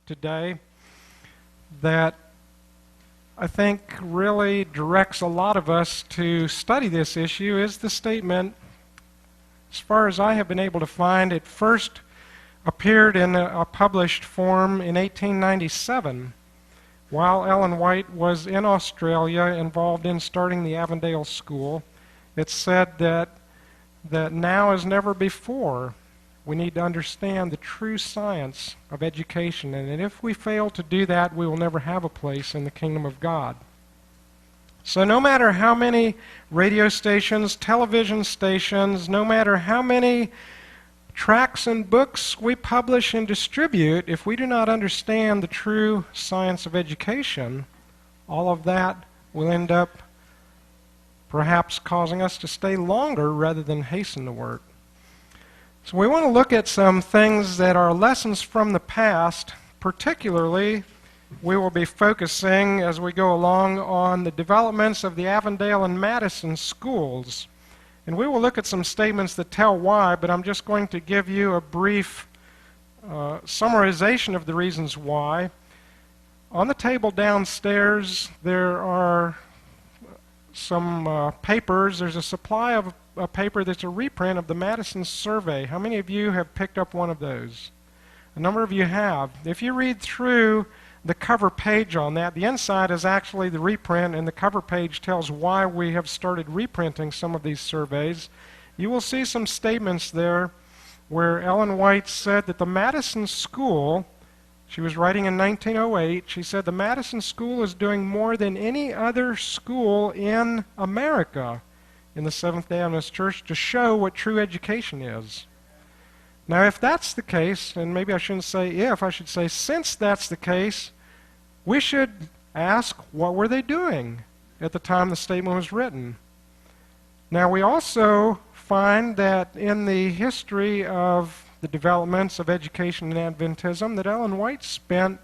today that I think really directs a lot of us to study this issue is the statement, as far as I have been able to find, it first appeared in a published form in 1897 while Ellen White was in Australia involved in starting the Avondale School. It said that now as never before we need to understand the true science of education, and that if we fail to do that, we will never have a place in the kingdom of God. So no matter how many radio stations, television stations, no matter how many tracts and books we publish and distribute, if we do not understand the true science of education, all of that will end up perhaps causing us to stay longer rather than hasten the work. So we want to look at some things that are lessons from the past. Particularly, we will be focusing as we go along on the developments of the Avondale and Madison schools. And we will look at some statements that tell why, but I'm just going to give you a brief summarization of the reasons why. On the table downstairs, there are some papers. There's a supply of a paper that's a reprint of the Madison Survey. How many of you have picked up one of those? A number of you have. If you read through the cover page on that, the inside is actually the reprint, and the cover page tells why we have started reprinting some of these surveys. You will see some statements there where Ellen White said that the Madison School, she was writing in 1908, she said the Madison School is doing more than any other school in America in the Seventh-day Adventist Church to show what true education is. Now, if that's the case, and maybe I shouldn't say if, I should say since that's the case, we should ask what were they doing at the time the statement was written. Now, we also find that in the history of the developments of education in Adventism that Ellen White spent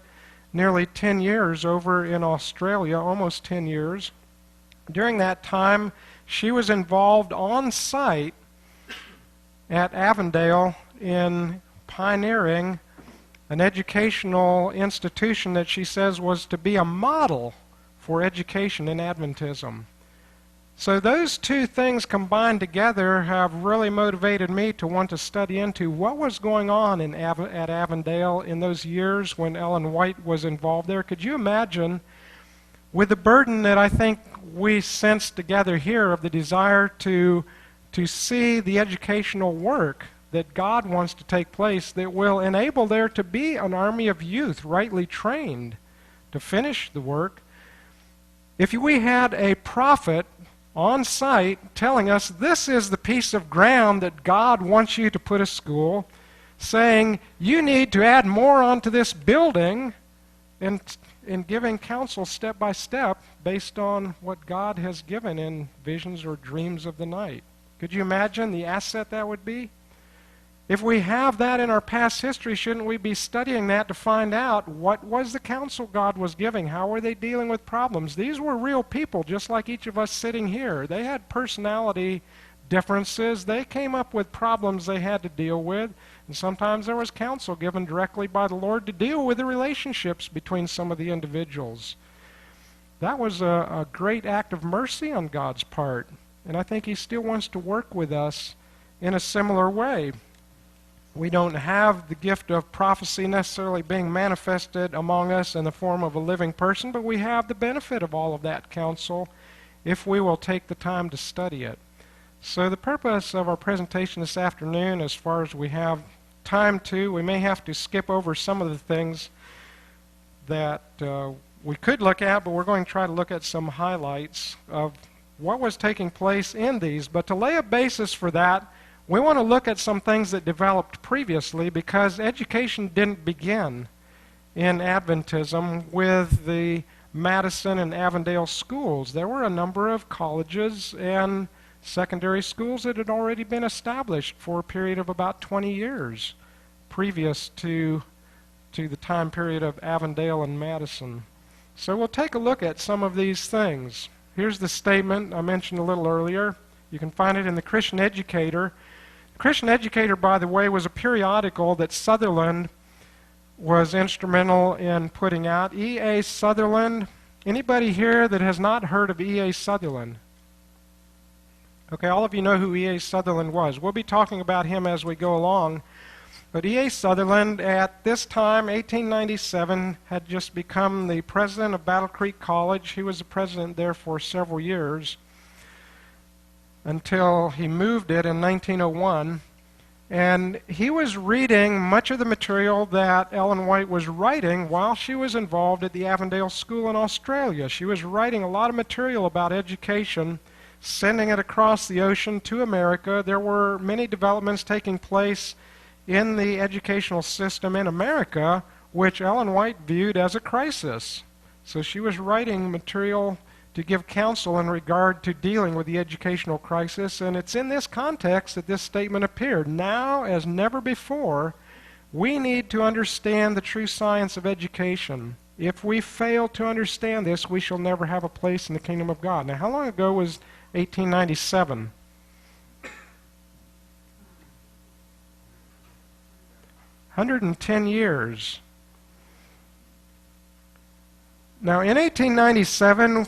nearly 10 years over in Australia, almost 10 years. During that time, she was involved on site at Avondale in pioneering an educational institution that she says was to be a model for education in Adventism. So those two things combined together have really motivated me to want to study into what was going on at Avondale in those years when Ellen White was involved there. Could you imagine, with the burden that I think we sense together here of the desire to see the educational work that God wants to take place that will enable there to be an army of youth rightly trained to finish the work. If we had a prophet on site telling us this is the piece of ground that God wants you to put a school, saying you need to add more onto this building, and in giving counsel step by step based on what God has given in visions or dreams of the night. Could you imagine the asset that would be? If we have that in our past history, shouldn't we be studying that to find out what was the counsel God was giving? How were they dealing with problems? These were real people, just like each of us sitting here. They had personality differences. They came up with problems they had to deal with, and sometimes there was counsel given directly by the Lord to deal with the relationships between some of the individuals. That was a great act of mercy on God's part, and I think He still wants to work with us in a similar way. We don't have the gift of prophecy necessarily being manifested among us in the form of a living person, but we have the benefit of all of that counsel if we will take the time to study it. So the purpose of our presentation this afternoon, as far as we have time to, we may have to skip over some of the things that we could look at, but we're going to try to look at some highlights of what was taking place in these. But to lay a basis for that, we want to look at some things that developed previously, because education didn't begin in Adventism with the Madison and Avondale schools. There were a number of colleges and secondary schools that had already been established for a period of about 20 years previous to the time period of Avondale and Madison. So we'll take a look at some of these things. Here's the statement I mentioned a little earlier. You can find it in the Christian Educator. Christian Educator, by the way, was a periodical that Sutherland was instrumental in putting out. E.A. Sutherland. Anybody here that has not heard of E.A. Sutherland? Okay, all of you know who E.A. Sutherland was. We'll be talking about him as we go along. But E.A. Sutherland, at this time, 1897, had just become the president of Battle Creek College. He was the president there for several years until he moved it in 1901. And he was reading much of the material that Ellen White was writing while she was involved at the Avondale School in Australia. She was writing a lot of material about education, sending it across the ocean to America. There were many developments taking place in the educational system in America, which Ellen White viewed as a crisis. So she was writing material to give counsel in regard to dealing with the educational crisis, and it's in this context that this statement appeared. Now, as never before, we need to understand the true science of education. If we fail to understand this, we shall never have a place in the kingdom of God. Now, how long ago was 1897? $110 Now, in 1897,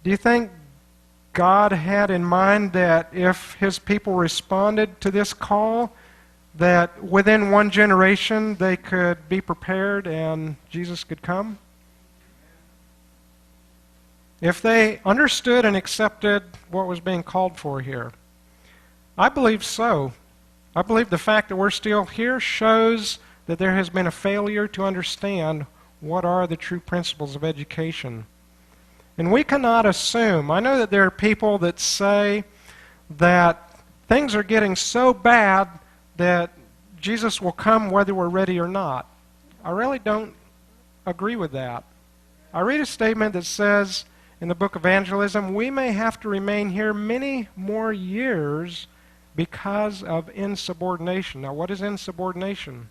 do you think God had in mind that if his people responded to this call, that within one generation they could be prepared and Jesus could come? If they understood and accepted what was being called for here? I believe so. I believe the fact that we're still here shows that there has been a failure to understand what are the true principles of education. And we cannot assume. I know that there are people that say that things are getting so bad that Jesus will come whether we're ready or not. I really don't agree with that. I read a statement that says in the book Evangelism, we may have to remain here many more years because of insubordination. Now, what is insubordination?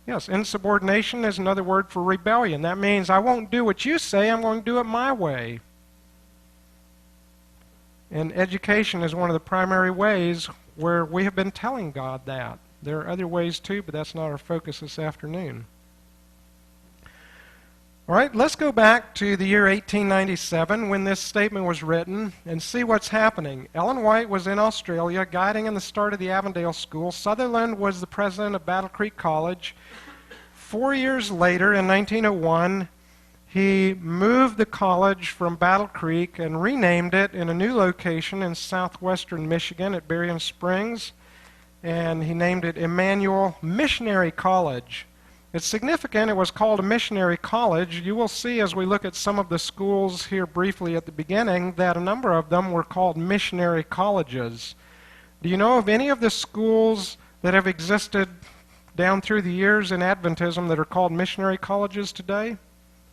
Yes, insubordination is another word for rebellion. That means I won't do what you say, I'm going to do it my way. And education is one of the primary ways where we have been telling God that. There are other ways too, but that's not our focus this afternoon. All right, let's go back to the year 1897 when this statement was written and see what's happening. Ellen White was in Australia guiding in the start of the Avondale School. Sutherland was the president of Battle Creek College. 4 years later, in 1901, he moved the college from Battle Creek and renamed it in a new location in southwestern Michigan at Berrien Springs, and he named it Emmanuel Missionary College. It's significant it was called a missionary college. You will see as we look at some of the schools here briefly at the beginning that a number of them were called missionary colleges. Do you know of any of the schools that have existed down through the years in Adventism that are called missionary colleges today?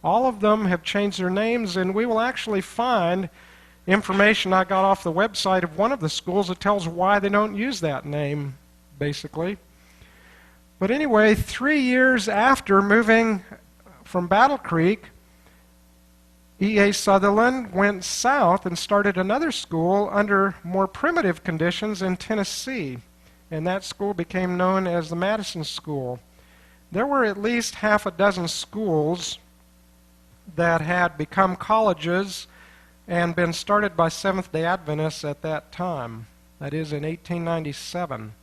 All of them have changed their names, and we will actually find information I got off the website of one of the schools that tells why they don't use that name, basically. But anyway, 3 years after moving from Battle Creek, E.A. Sutherland went south and started another school under more primitive conditions in Tennessee. And that school became known as the Madison School. There were at least half a dozen schools that had become colleges and been started by Seventh-day Adventists at that time. That is in 1897.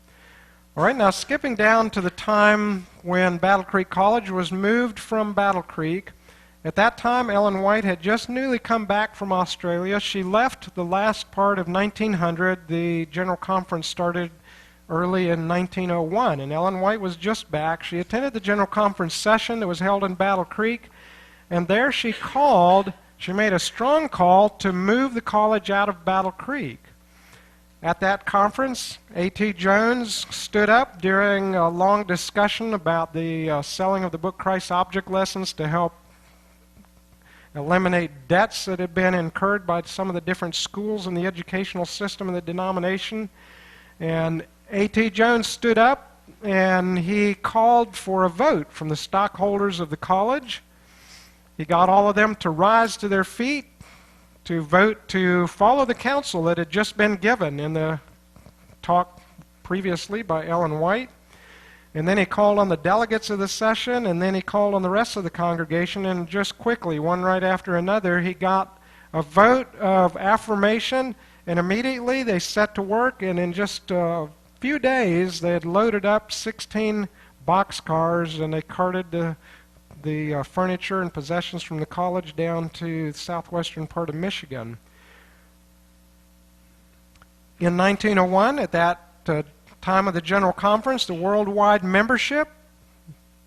All right, now skipping down to the time when Battle Creek College was moved from Battle Creek. At that time, Ellen White had just newly come back from Australia. She left the last part of 1900. The General Conference started early in 1901, and Ellen White was just back. She attended the General Conference session that was held in Battle Creek, and there she made a strong call to move the college out of Battle Creek. At that conference, A.T. Jones stood up during a long discussion about the selling of the book Christ's Object Lessons to help eliminate debts that had been incurred by some of the different schools in the educational system of the denomination. And A.T. Jones stood up and he called for a vote from the stockholders of the college. He got all of them to rise to their feet to vote to follow the counsel that had just been given in the talk previously by Ellen White. And then he called on the delegates of the session, and then he called on the rest of the congregation, and just quickly, one right after another, he got a vote of affirmation, and immediately they set to work, and in just a few days they had loaded up 16 boxcars, and they carted the furniture and possessions from the college down to the southwestern part of Michigan. In 1901, at that time of the General Conference, the worldwide membership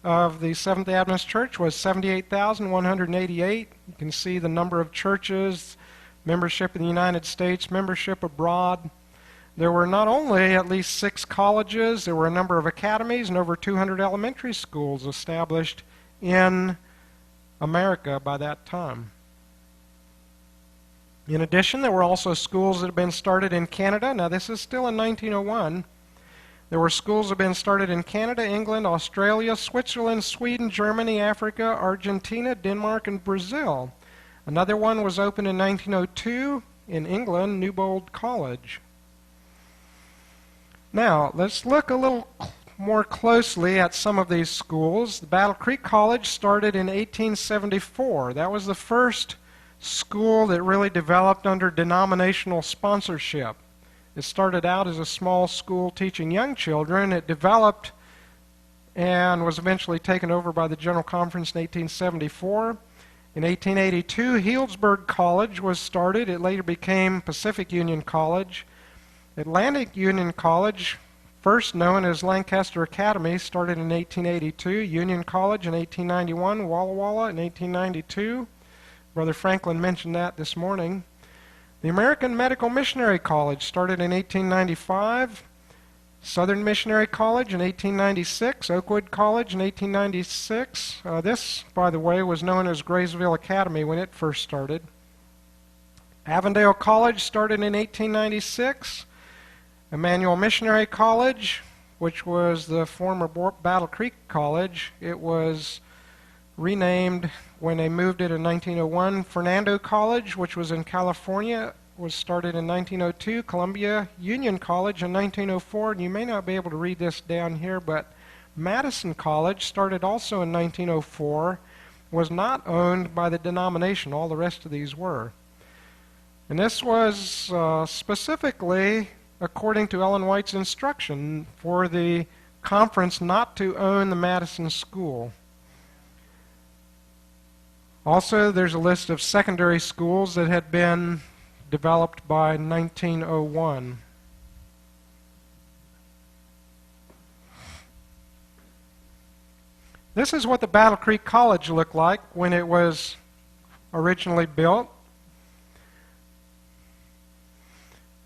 of the Seventh Adventist Church was 78,188. You can see the number of churches, membership in the United States, membership abroad. There were not only at least 6 colleges, there were a number of academies and over 200 elementary schools established in America by that time. In addition, there were also schools that had been started in Canada. Now, this is still in 1901. There were schools that had been started in Canada, England, Australia, Switzerland, Sweden, Germany, Africa, Argentina, Denmark, and Brazil. Another one was opened in 1902 in England, Newbold College. Now, let's look a little more closely at some of these schools. The Battle Creek College started in 1874. That was the first school that really developed under denominational sponsorship. It started out as a small school teaching young children. It developed and was eventually taken over by the General Conference in 1874. In 1882, Healdsburg College was started. It later became Pacific Union College. Atlantic Union College, first known as Lancaster Academy, started in 1882. Union College in 1891. Walla Walla in 1892. Brother Franklin mentioned that this morning. The American Medical Missionary College started in 1895. Southern Missionary College in 1896. Oakwood College in 1896. This, by the way, was known as Graysville Academy when it first started. Avondale College started in 1896. Emmanuel Missionary College, which was the former Battle Creek College, it was renamed when they moved it in 1901. Fernando College, which was in California, was started in 1902. Columbia Union College in 1904. And you may not be able to read this down here, but Madison College started also in 1904, was not owned by the denomination. All the rest of these were. And this was specifically according to Ellen White's instruction for the conference not to own the Madison School. Also, there's a list of secondary schools that had been developed by 1901. This is what the Battle Creek College looked like when it was originally built.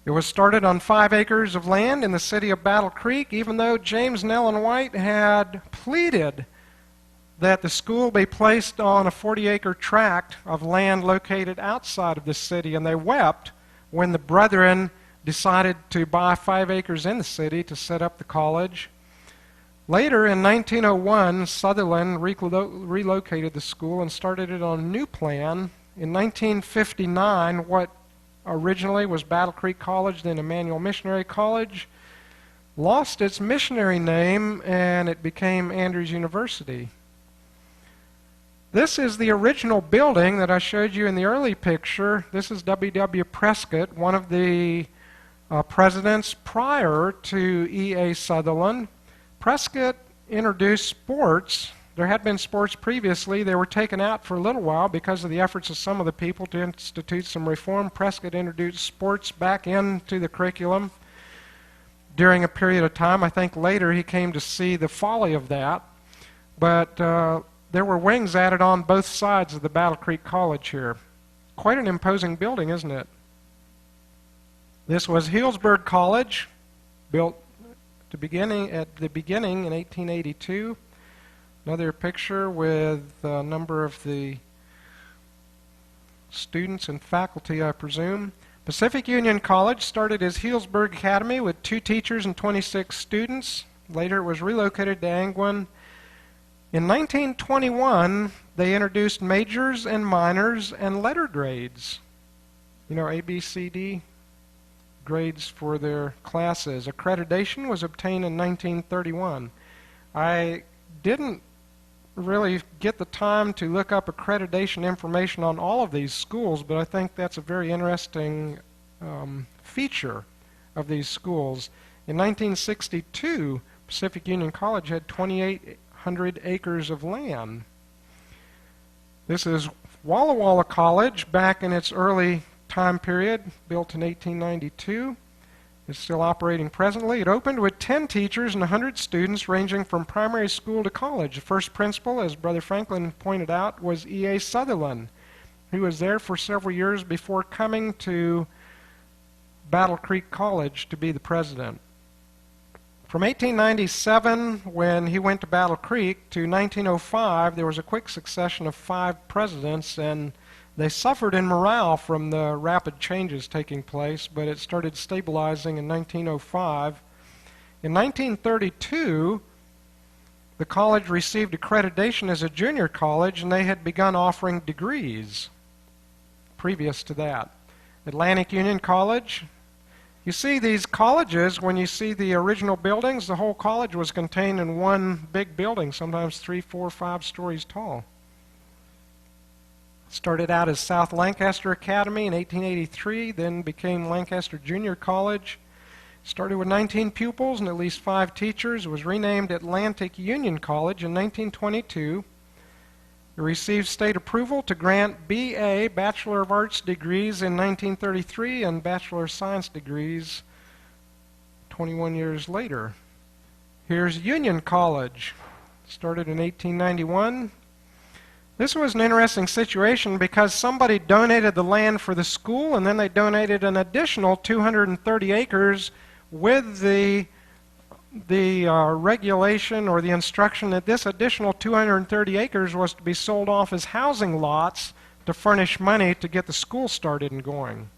It was started on 5 acres of land in the city of Battle Creek, even though James and Ellen White had pleaded that the school be placed on a 40-acre tract of land located outside of the city, and they wept when the brethren decided to buy 5 acres in the city to set up the college. Later, in 1901, Sutherland relocated the school and started it on a new plan. In 1959, what originally was Battle Creek College, then Emmanuel Missionary College, lost its missionary name and it became Andrews University. This is the original building that I showed you in the early picture. This is W.W. Prescott, one of the presidents prior to E.A. Sutherland. Prescott introduced sports. There had been sports previously. They were taken out for a little while because of the efforts of some of the people to institute some reform. Prescott introduced sports back into the curriculum during a period of time. I think later he came to see the folly of that. But there were wings added on both sides of the Battle Creek College here. Quite an imposing building, isn't it? This was Healdsburg College, built at the beginning in 1882. Another picture with a number of the students and faculty, I presume. Pacific Union College started as Healdsburg Academy with 2 teachers and 26 students. Later it was relocated to Angwin. In 1921, they introduced majors and minors and letter grades. You know, A, B, C, D grades for their classes. Accreditation was obtained in 1931. I didn't really get the time to look up accreditation information on all of these schools, but I think that's a very interesting feature of these schools. In 1962, Pacific Union College had 2,800 acres of land. This is Walla Walla College back in its early time period, built in 1892. It's still operating presently. It opened with 10 teachers and 100 students ranging from primary school to college. The first principal, as Brother Franklin pointed out, was E.A. Sutherland, who was there for several years before coming to Battle Creek College to be the president. From 1897, when he went to Battle Creek, to 1905, there was a quick succession of 5 presidents, and they suffered in morale from the rapid changes taking place, but it started stabilizing in 1905. In 1932, the college received accreditation as a junior college, and they had begun offering degrees previous to that. Atlantic Union College. You see these colleges, when you see the original buildings, the whole college was contained in one big building, sometimes 3, 4, 5 stories tall. Started out as South Lancaster Academy in 1883, then became Lancaster Junior College. Started with 19 pupils and at least 5 teachers. It was renamed Atlantic Union College in 1922. It received state approval to grant B.A. Bachelor of Arts degrees in 1933 and Bachelor of Science degrees 21 years later. Here's Union College. Started in 1891. This was an interesting situation because somebody donated the land for the school, and then they donated an additional 230 acres with the regulation or the instruction that this additional 230 acres was to be sold off as housing lots to furnish money to get the school started and going.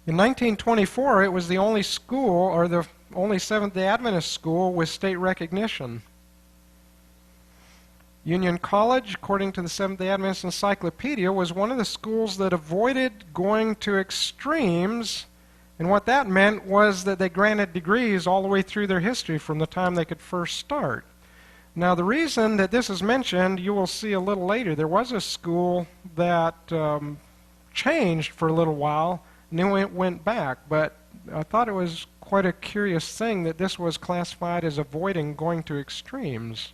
In 1924, it was the only school, or the only Seventh-day Adventist school, with state recognition. Union College, according to the Seventh-day Adventist Encyclopedia, was one of the schools that avoided going to extremes, and what that meant was that they granted degrees all the way through their history from the time they could first start. Now, the reason that this is mentioned, you will see a little later. There was a school that changed for a little while, and then it went back, but I thought it was quite a curious thing that this was classified as avoiding going to extremes.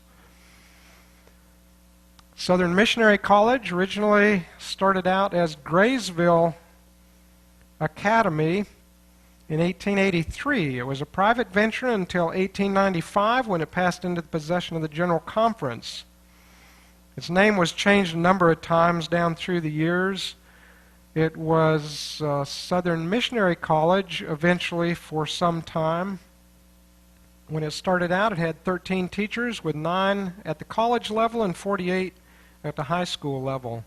Southern Missionary College originally started out as Graysville Academy in 1883. It was a private venture until 1895 when it passed into the possession of the General Conference. Its name was changed a number of times down through the years. It was Southern Missionary College eventually for some time. When it started out, it had 13 teachers with 9 at the college level and 48 at the high school level.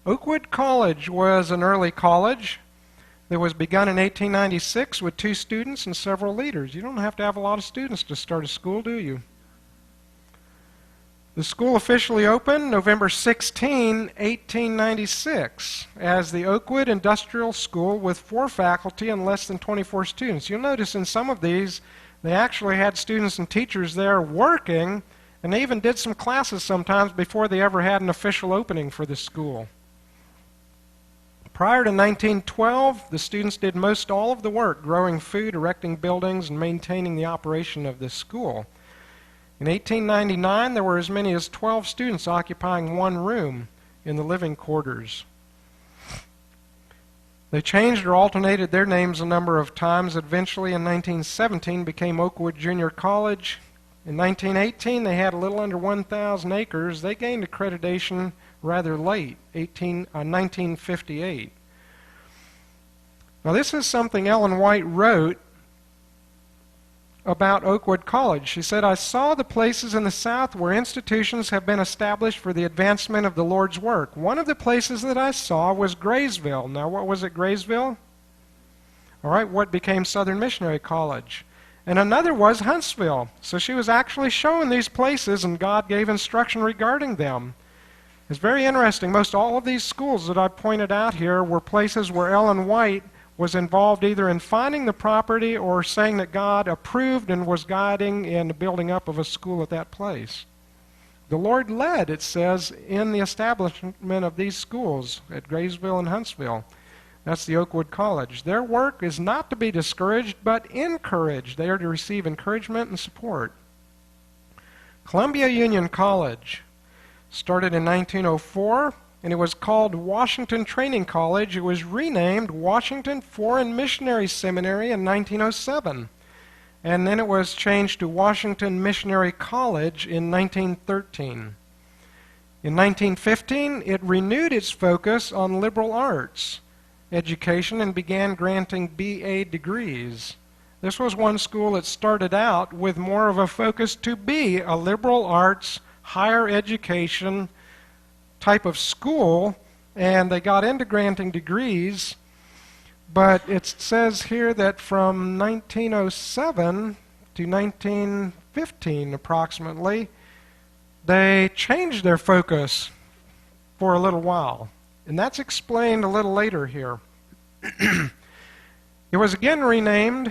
Oakwood College was an early college that was begun in 1896 with 2 students and several leaders. You don't have to have a lot of students to start a school, do you? The school officially opened November 16, 1896, as the Oakwood Industrial School with 4 faculty and less than 24 students. You'll notice in some of these, they actually had students and teachers there working, and they even did some classes sometimes before they ever had an official opening for the school. Prior to 1912, the students did most all of the work, growing food, erecting buildings, and maintaining the operation of the school. In 1899, there were as many as 12 students occupying 1 room in the living quarters. They changed or alternated their names a number of times. Eventually, in 1917, became Oakwood Junior College. In 1918, they had a little under 1,000 acres. They gained accreditation rather late, 1958. Now, this is something Ellen White wrote about Oakwood College. She said, "I saw the places in the South where institutions have been established for the advancement of the Lord's work. One of the places that I saw was Graysville." Now, what was it, Graysville? All right, what became Southern Missionary College? And another was Huntsville. So she was actually showing these places, and God gave instruction regarding them. It's very interesting. Most all of these schools that I pointed out here were places where Ellen White was involved either in finding the property or saying that God approved and was guiding in the building up of a school at that place. The Lord led, it says, in the establishment of these schools at Graysville and Huntsville. That's the Oakwood College. Their work is not to be discouraged, but encouraged. They are to receive encouragement and support. Columbia Union College started in 1904, and it was called Washington Training College. It was renamed Washington Foreign Missionary Seminary in 1907. And then it was changed to Washington Missionary College in 1913. In 1915, it renewed its focus on liberal arts education and began granting B.A. degrees. This was one school that started out with more of a focus to be a liberal arts, higher education type of school, and they got into granting degrees. But it says here that from 1907 to 1915 approximately, they changed their focus for a little while. And that's explained a little later here. It was again renamed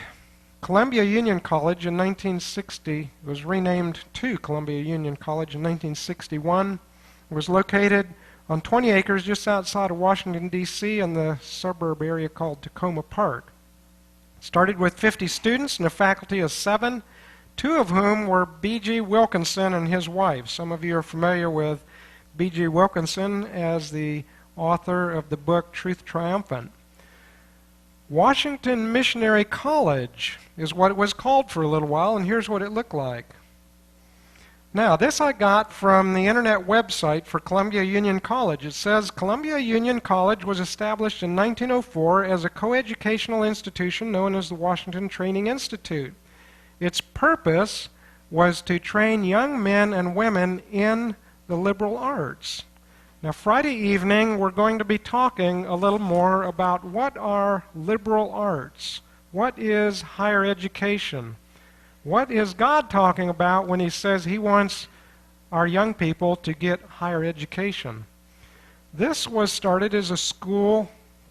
Columbia Union College in 1960. It was renamed to Columbia Union College in 1961. It was located on 20 acres just outside of Washington, D.C. in the suburb area called Tacoma Park. It started with 50 students and a faculty of 7, 2 of whom were B.G. Wilkinson and his wife. Some of you are familiar with B.G. Wilkinson as the author of the book Truth Triumphant. Washington Missionary College is what it was called for a little while, and here's what it looked like. Now, this I got from the internet website for Columbia Union College. It says Columbia Union College was established in 1904 as a coeducational institution known as the Washington Training Institute. Its purpose was to train young men and women in the liberal arts. Now, Friday evening, we're going to be talking a little more about what are liberal arts. What is higher education? What is God talking about when He says He wants our young people to get higher education? This was started as a school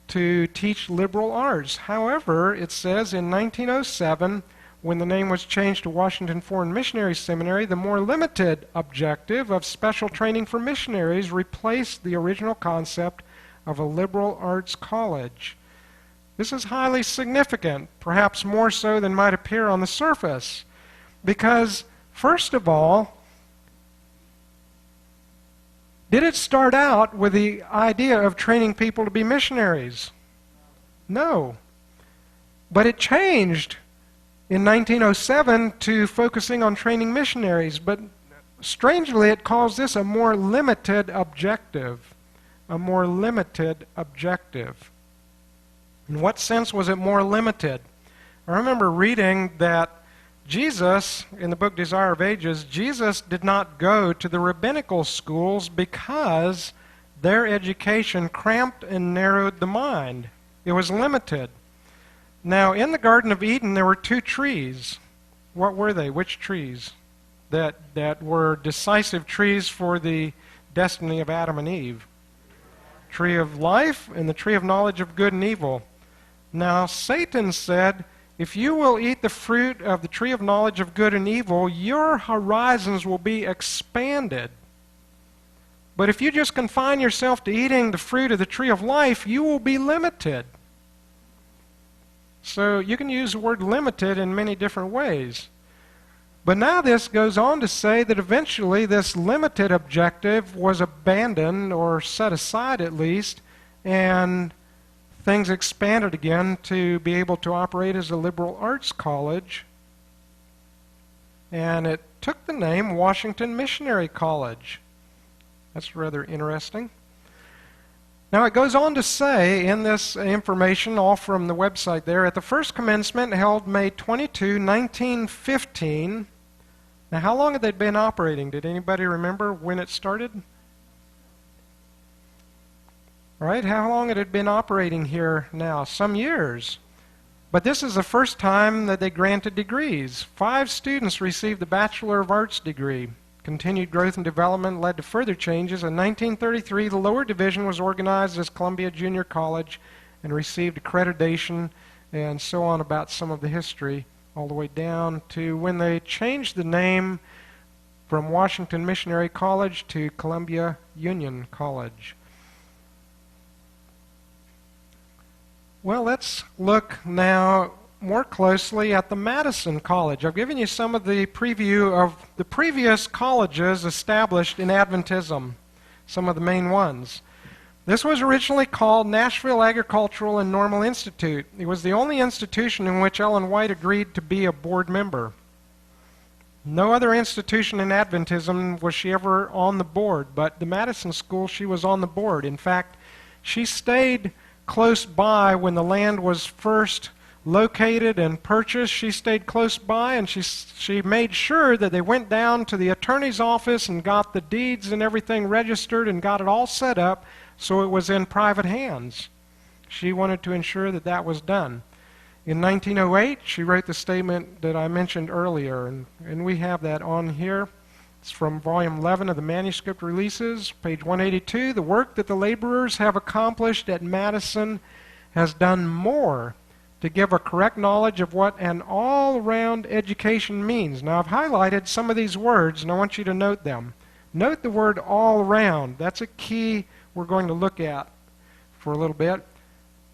to teach liberal arts. However, it says in 1907, when the name was changed to Washington Foreign Missionary Seminary, the more limited objective of special training for missionaries replaced the original concept of a liberal arts college. This is highly significant, perhaps more so than might appear on the surface, because, first of all, did it start out with the idea of training people to be missionaries? No. But it changed in 1907 to focusing on training missionaries, but strangely it calls this a more limited objective. A more limited objective. In what sense was it more limited? I remember reading that Jesus, in the book Desire of Ages, Jesus did not go to the rabbinical schools because their education cramped and narrowed the mind. It was limited. Now, in the Garden of Eden, there were 2 trees. What were they? Which trees? That were decisive trees for the destiny of Adam and Eve. Tree of life and the tree of knowledge of good and evil. Now, Satan said, if you will eat the fruit of the tree of knowledge of good and evil, your horizons will be expanded. But if you just confine yourself to eating the fruit of the tree of life, you will be limited. So you can use the word limited in many different ways. But now this goes on to say that eventually this limited objective was abandoned, or set aside at least, and things expanded again to be able to operate as a liberal arts college. And it took the name Washington Missionary College. That's rather interesting. Now it goes on to say in this information, all from the website there, at the first commencement held May 22, 1915. Now how long had they been operating? Did anybody remember when it started? All right, how long had it been operating here now? Some years. But this is the first time that they granted degrees. 5 students received the Bachelor of Arts degree. Continued growth and development led to further changes. In 1933, the lower division was organized as Columbia Junior College, and received accreditation and so on about some of the history all the way down to when they changed the name from Washington Missionary College to Columbia Union College. Well, let's look now more closely at the Madison College. I've given you some of the preview of the previous colleges established in Adventism, some of the main ones. This was originally called Nashville Agricultural and Normal Institute. It was the only institution in which Ellen White agreed to be a board member. No other institution in Adventism was she ever on the board, but the Madison School, she was on the board. In fact, she stayed close by when the land was first located and purchased. She stayed close by, and she made sure that they went down to the attorney's office and got the deeds and everything registered and got it all set up so it was in private hands. She wanted to ensure that that was done. In 1908, she wrote the statement that I mentioned earlier, and we have that on here. It's from volume 11 of the manuscript releases, page 182. The work that the laborers have accomplished at Madison has done more to give a correct knowledge of what an all-around education means. Now, I've highlighted some of these words, and I want you to note them. Note the word all-around. That's a key we're going to look at for a little bit.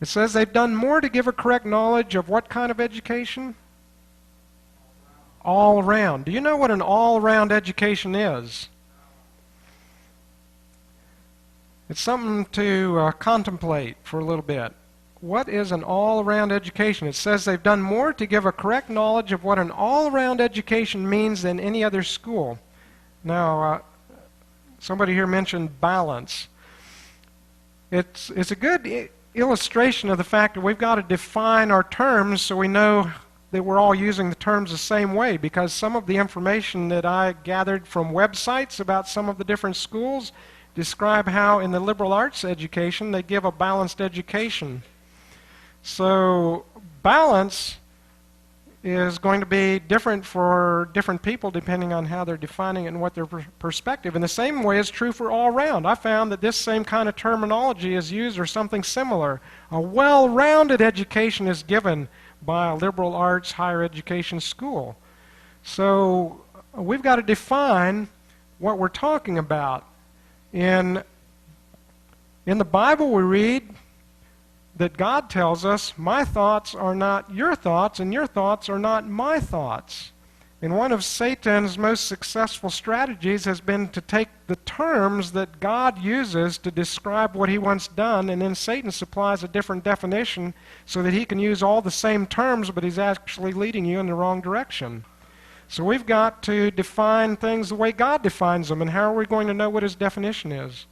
It says they've done more to give a correct knowledge of what kind of education? All around. Do you know what an all-around education is? It's something to contemplate for a little bit. What is an all-around education? It says they've done more to give a correct knowledge of what an all-around education means than any other school. Now, somebody here mentioned balance. It's a good illustration of the fact that we've got to define our terms so we know that we're all using the terms the same way, because some of the information that I gathered from websites about some of the different schools describe how in the liberal arts education they give a balanced education. So balance is going to be different for different people depending on how they're defining it and what their perspective. And the same way is true for all round. I found that this same kind of terminology is used or something similar. A well-rounded education is given by a liberal arts higher education school. So we've got to define what we're talking about. In the Bible we read that God tells us, my thoughts are not your thoughts, and your thoughts are not my thoughts. And one of Satan's most successful strategies has been to take the terms that God uses to describe what he wants done, and then Satan supplies a different definition so that he can use all the same terms, but he's actually leading you in the wrong direction. So we've got to define things the way God defines them, and how are we going to know what his definition is?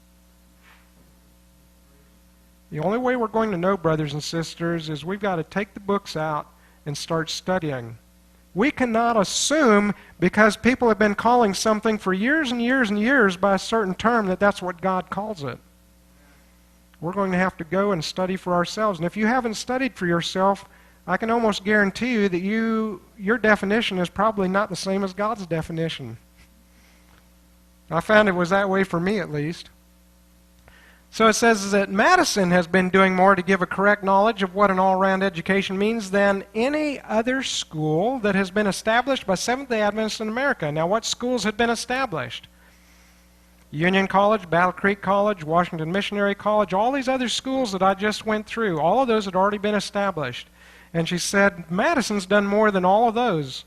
The only way we're going to know, brothers and sisters, is we've got to take the books out and start studying. We cannot assume because people have been calling something for years and years and years by a certain term that that's what God calls it. We're going to have to go and study for ourselves. And if you haven't studied for yourself, I can almost guarantee you that your definition is probably not the same as God's definition. I found it was that way for me at least. So it says that Madison has been doing more to give a correct knowledge of what an all-round education means than any other school that has been established by Seventh-day Adventists in America. Now, what schools had been established? Union College, Battle Creek College, Washington Missionary College, all these other schools that I just went through, all of those had already been established. And she said, Madison's done more than all of those.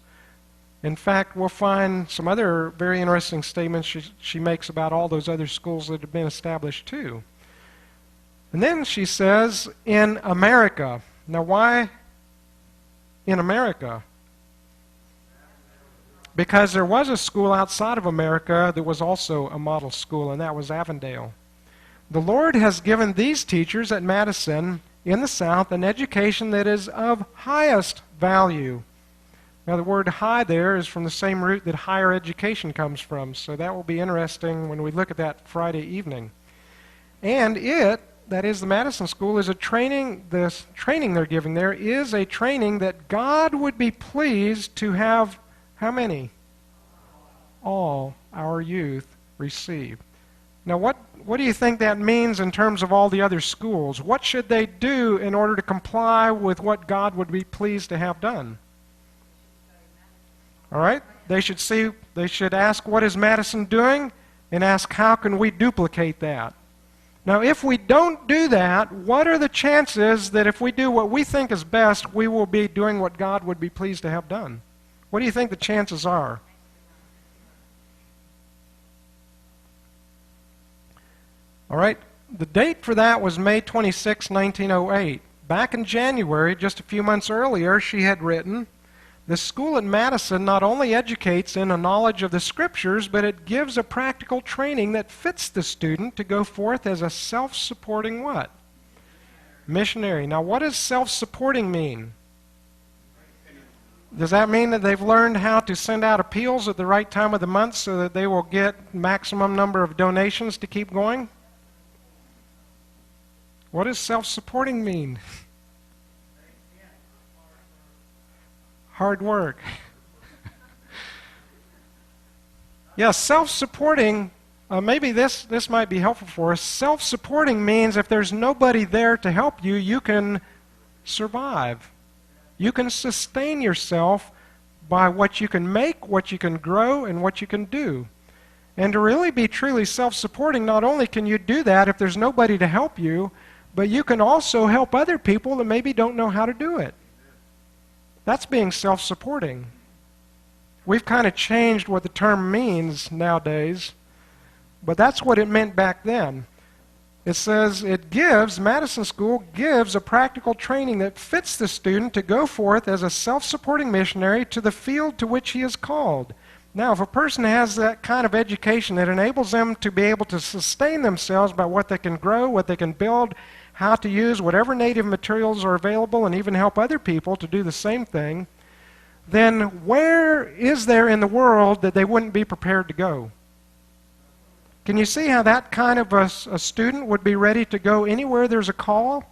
In fact, we'll find some other very interesting statements she makes about all those other schools that have been established too. And then she says, in America. Now, why in America? Because there was a school outside of America that was also a model school, and that was Avondale. The Lord has given these teachers at Madison in the South an education that is of highest value. Now, the word high there is from the same root that higher education comes from, so that will be interesting when we look at that Friday evening. And that is the Madison School, is a training, this training they're giving there is a training that God would be pleased to have how many? All our youth receive. Now, what do you think that means in terms of all the other schools? What should they do in order to comply with what God would be pleased to have done? All right? They should ask, what is Madison doing? And ask, how can we duplicate that? Now, if we don't do that, what are the chances that if we do what we think is best, we will be doing what God would be pleased to have done? What do you think the chances are? All right, the date for that was May 26, 1908. Back in January, just a few months earlier, she had written, "The school at Madison not only educates in a knowledge of the Scriptures, but it gives a practical training that fits the student to go forth as a self-supporting what? Missionary." Now, what does self-supporting mean? Does that mean that they've learned how to send out appeals at the right time of the month so that they will get maximum number of donations to keep going? What does self-supporting mean? Hard work. Yes, self-supporting, maybe this might be helpful for us. Self-supporting means if there's nobody there to help you, you can survive. You can sustain yourself by what you can make, what you can grow, and what you can do. And to really be truly self-supporting, not only can you do that if there's nobody to help you, but you can also help other people that maybe don't know how to do it. That's being self-supporting. We've kind of changed what the term means nowadays, but that's what it meant back then. It says Madison School gives a practical training that fits the student to go forth as a self-supporting missionary to the field to which he is called. Now, if a person has that kind of education that enables them to be able to sustain themselves by what they can grow, what they can build, how to use whatever native materials are available, and even help other people to do the same thing, then where is there in the world that they wouldn't be prepared to go? Can you see how that kind of a student would be ready to go anywhere there's a call?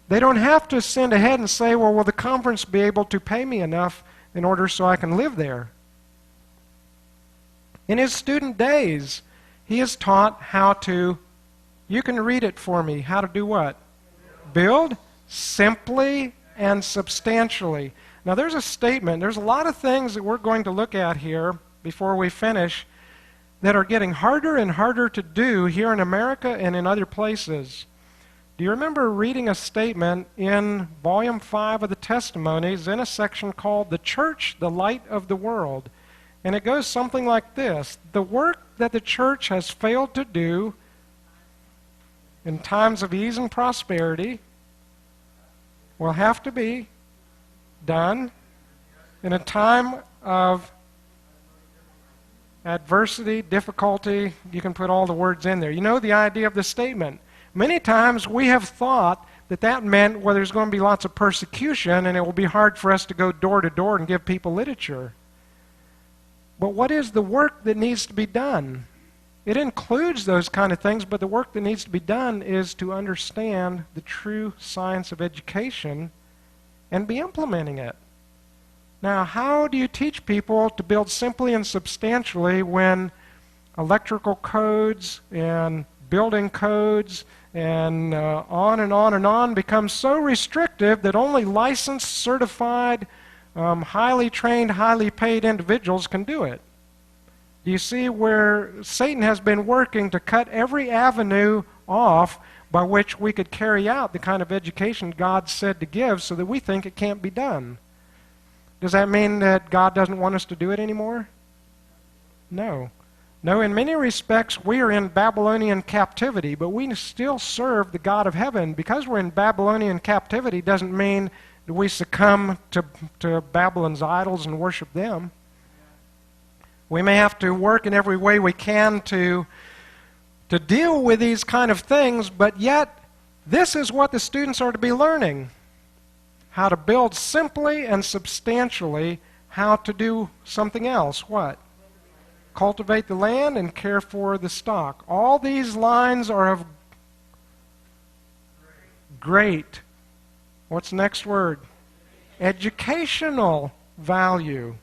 They don't have to send ahead and say, well, will the conference be able to pay me enough in order so I can live there? In his student days, he is taught how to, you can read it for me, how to do what? Build simply and substantially. Now there's a statement, there's a lot of things that we're going to look at here before we finish that are getting harder and harder to do here in America and in other places. Do you remember reading a statement in Volume 5 of the Testimonies in a section called "The Church, the Light of the World"? And it goes something like this: the work that the church has failed to do in times of ease and prosperity will have to be done in a time of adversity, difficulty. You can put all the words in there. You know the idea of the statement. Many times we have thought that that meant, well, there's going to be lots of persecution and it will be hard for us to go door to door and give people literature. But what is the work that needs to be done? It includes those kind of things, but the work that needs to be done is to understand the true science of education and be implementing it. Now, how do you teach people to build simply and substantially when electrical codes and building codes and on and on and on become so restrictive that only licensed, certified, highly trained, highly paid individuals can do it? Do you see where Satan has been working to cut every avenue off by which we could carry out the kind of education God said to give so that we think it can't be done? Does that mean that God doesn't want us to do it anymore? No. No, in many respects, we are in Babylonian captivity, but we still serve the God of heaven. Because we're in Babylonian captivity doesn't mean that we succumb to Babylon's idols and worship them. We may have to work in every way we can to deal with these kind of things, but yet this is what the students are to be learning. How to build simply and substantially, how to do something else. What? Cultivate the land and care for the stock. All these lines are of great, what's the next word? Educational value.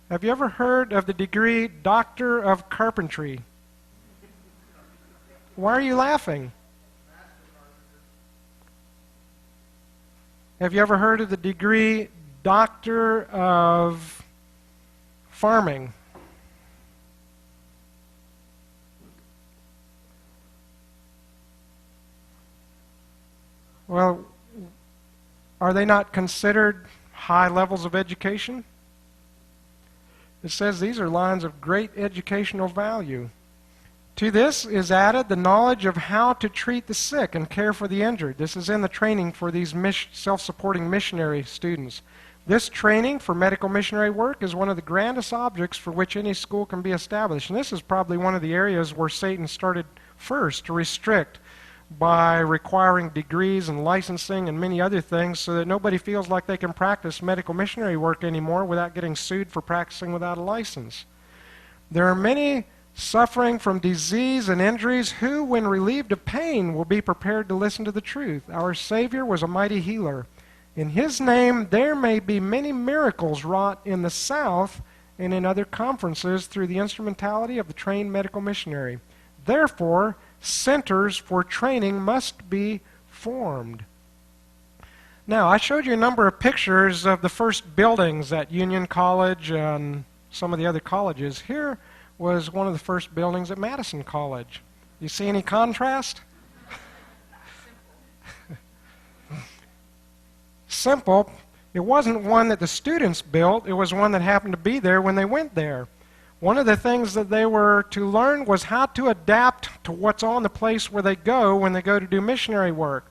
Have you ever heard of the degree Doctor of Carpentry? Why are you laughing? Have you ever heard of the degree Doctor of Farming? Well, are they not considered high levels of education? It says these are lines of great educational value. To this is added the knowledge of how to treat the sick and care for the injured. This is in the training for these self-supporting missionary students. This training for medical missionary work is one of the grandest objects for which any school can be established. And this is probably one of the areas where Satan started first to restrict by requiring degrees and licensing and many other things so that nobody feels like they can practice medical missionary work anymore without getting sued for practicing without a license. There are many suffering from disease and injuries who, when relieved of pain, will be prepared to listen to the truth. Our Savior was a mighty healer. In His name there may be many miracles wrought in the South and in other conferences through the instrumentality of the trained medical missionary. Therefore, centers for training must be formed. Now, I showed you a number of pictures of the first buildings at Union College and some of the other colleges. Here was one of the first buildings at Madison College. You see any contrast? Simple. It wasn't one that the students built. It was one that happened to be there when they went there. One of the things that they were to learn was how to adapt to what's on the place where they go when they go to do missionary work.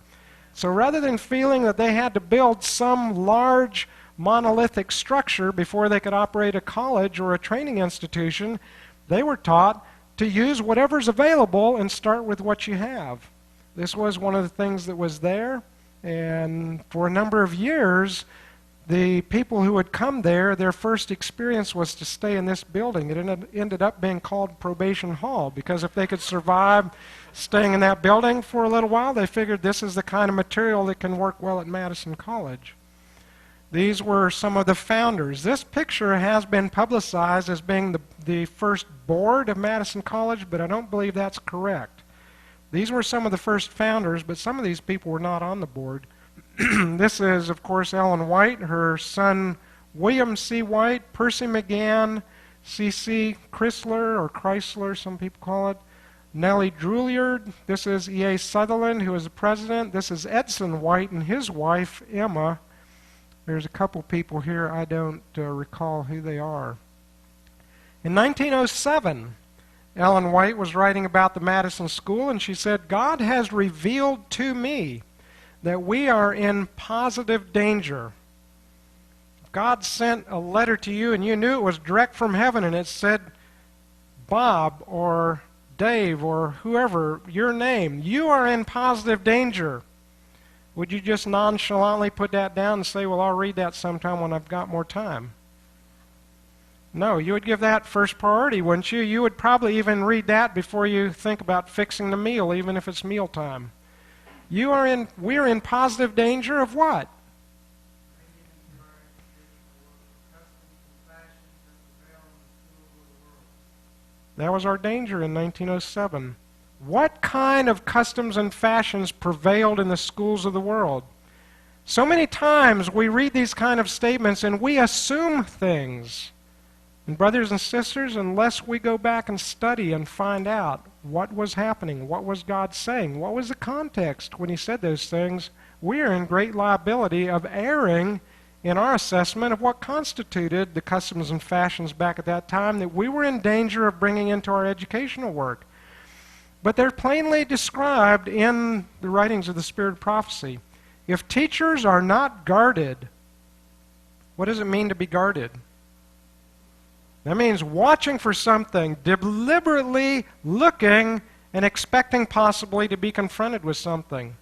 So rather than feeling that they had to build some large monolithic structure before they could operate a college or a training institution, they were taught to use whatever's available and start with what you have. This was one of the things that was there, and for a number of years, the people who would come there, their first experience was to stay in this building. It ended up being called Probation Hall because if they could survive staying in that building for a little while, they figured this is the kind of material that can work well at Madison College. These were some of the founders. This picture has been publicized as being the first board of Madison College, but I don't believe that's correct. These were some of the first founders, but some of these people were not on the board. This is, of course, Ellen White, her son William C. White, Percy McGann, C.C. Chrysler, or Chrysler, some people call it, Nellie Drouillard. This is E.A. Sutherland, who is the president. This is Edson White and his wife, Emma. There's a couple people here. I don't recall who they are. In 1907, Ellen White was writing about the Madison School, and she said, "God has revealed to me that we are in positive danger." God sent a letter to you and you knew it was direct from heaven and it said Bob or Dave or whoever, your name, you are in positive danger. Would you just nonchalantly put that down and say, well, I'll read that sometime when I've got more time? No, you would give that first priority, wouldn't you? You would probably even read that before you think about fixing the meal, even if it's mealtime. We're in positive danger of what? That was our danger in 1907. What kind of customs and fashions prevailed in the schools of the world? So many times we read these kind of statements and we assume things. And brothers and sisters, unless we go back and study and find out what was happening, what was God saying, what was the context when He said those things, we are in great liability of erring in our assessment of what constituted the customs and fashions back at that time that we were in danger of bringing into our educational work. But they're plainly described in the writings of the Spirit of Prophecy. If teachers are not guarded, what does it mean to be guarded? That means watching for something, deliberately looking and expecting possibly to be confronted with something.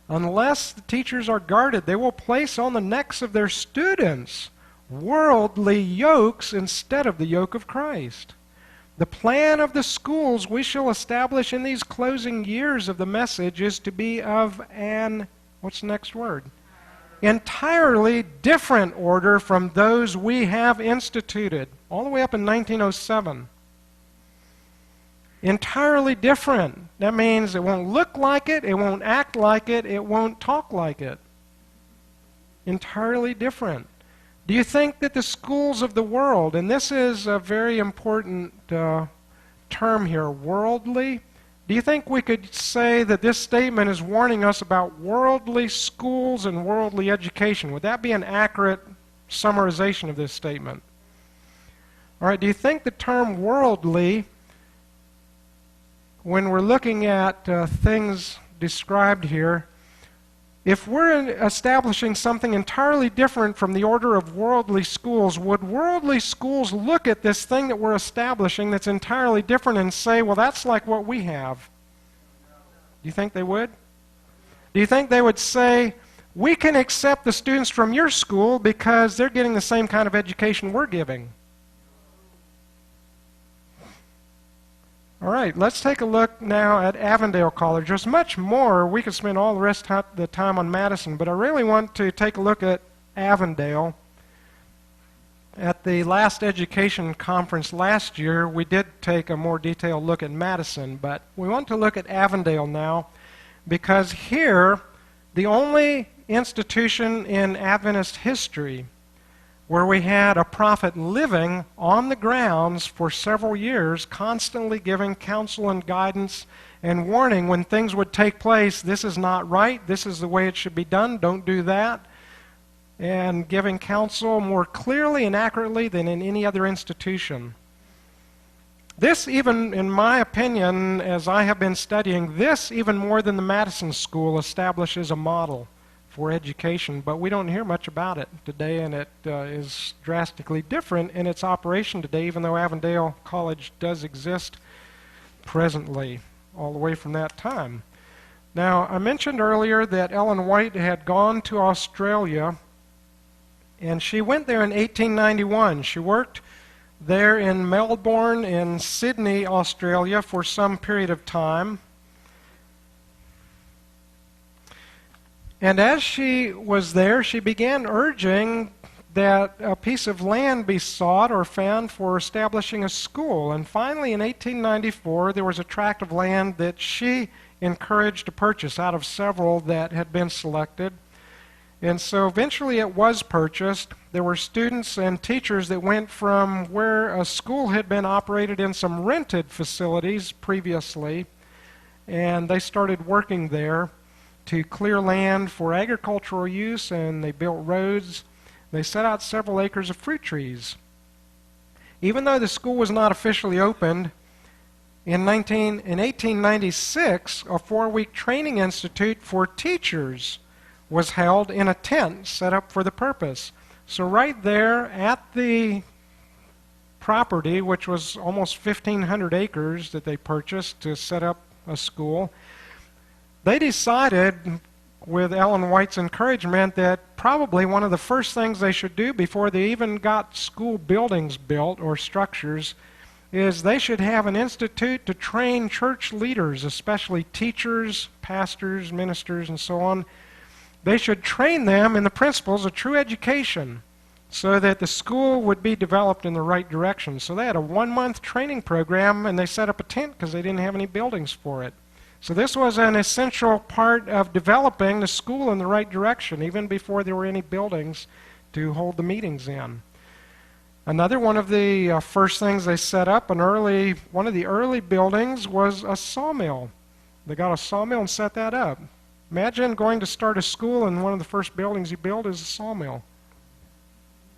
Unless the teachers are guarded, they will place on the necks of their students worldly yokes instead of the yoke of Christ. The plan of the schools we shall establish in these closing years of the message is to be of an, what's the next word? Entirely different order from those we have instituted, all the way up in 1907. Entirely different. That means it won't look like it won't act like it won't talk like it. Entirely different. Do you think that the schools of the world, and this is a very important term here, worldly, do you think we could say that this statement is warning us about worldly schools and worldly education? Would that be an accurate summarization of this statement? All right, do you think the term worldly, when we're looking at things described here, if we're establishing something entirely different from the order of worldly schools, would worldly schools look at this thing that we're establishing that's entirely different and say, well, that's like what we have? Do you think they would? Do you think they would say, we can accept the students from your school because they're getting the same kind of education we're giving? All right, let's take a look now at Avondale College. There's much more. We could spend all the rest of the time on Madison, but I really want to take a look at Avondale. At the last education conference last year, we did take a more detailed look at Madison, but we want to look at Avondale now because here, the only institution in Adventist history where we had a prophet living on the grounds for several years, constantly giving counsel and guidance and warning when things would take place. This is not right. This is the way it should be done. Don't do that. And giving counsel more clearly and accurately than in any other institution. This, even in my opinion, as I have been studying, this even more than the Madison School establishes a model for education, but we don't hear much about it today, and it is drastically different in its operation today, even though Avondale College does exist presently, all the way from that time. Now, I mentioned earlier that Ellen White had gone to Australia, and she went there in 1891. She worked there in Melbourne and Sydney, Australia, for some period of time. And as she was there, she began urging that a piece of land be sought or found for establishing a school. And finally, in 1894, there was a tract of land that she encouraged to purchase out of several that had been selected. And so eventually it was purchased. There were students and teachers that went from where a school had been operated in some rented facilities previously, and they started working there to clear land for agricultural use, and they built roads. They set out several acres of fruit trees. Even though the school was not officially opened, in 1896, a 4-week training institute for teachers was held in a tent set up for the purpose. So right there at the property, which was almost 1,500 acres that they purchased to set up a school, they decided, with Ellen White's encouragement, that probably one of the first things they should do before they even got school buildings built or structures is they should have an institute to train church leaders, especially teachers, pastors, ministers, and so on. They should train them in the principles of true education so that the school would be developed in the right direction. So they had a 1-month training program, and they set up a tent because they didn't have any buildings for it. So this was an essential part of developing the school in the right direction, even before there were any buildings to hold the meetings in. Another one of the first things they set up, one of the early buildings, was a sawmill. They got a sawmill and set that up. Imagine going to start a school and one of the first buildings you build is a sawmill.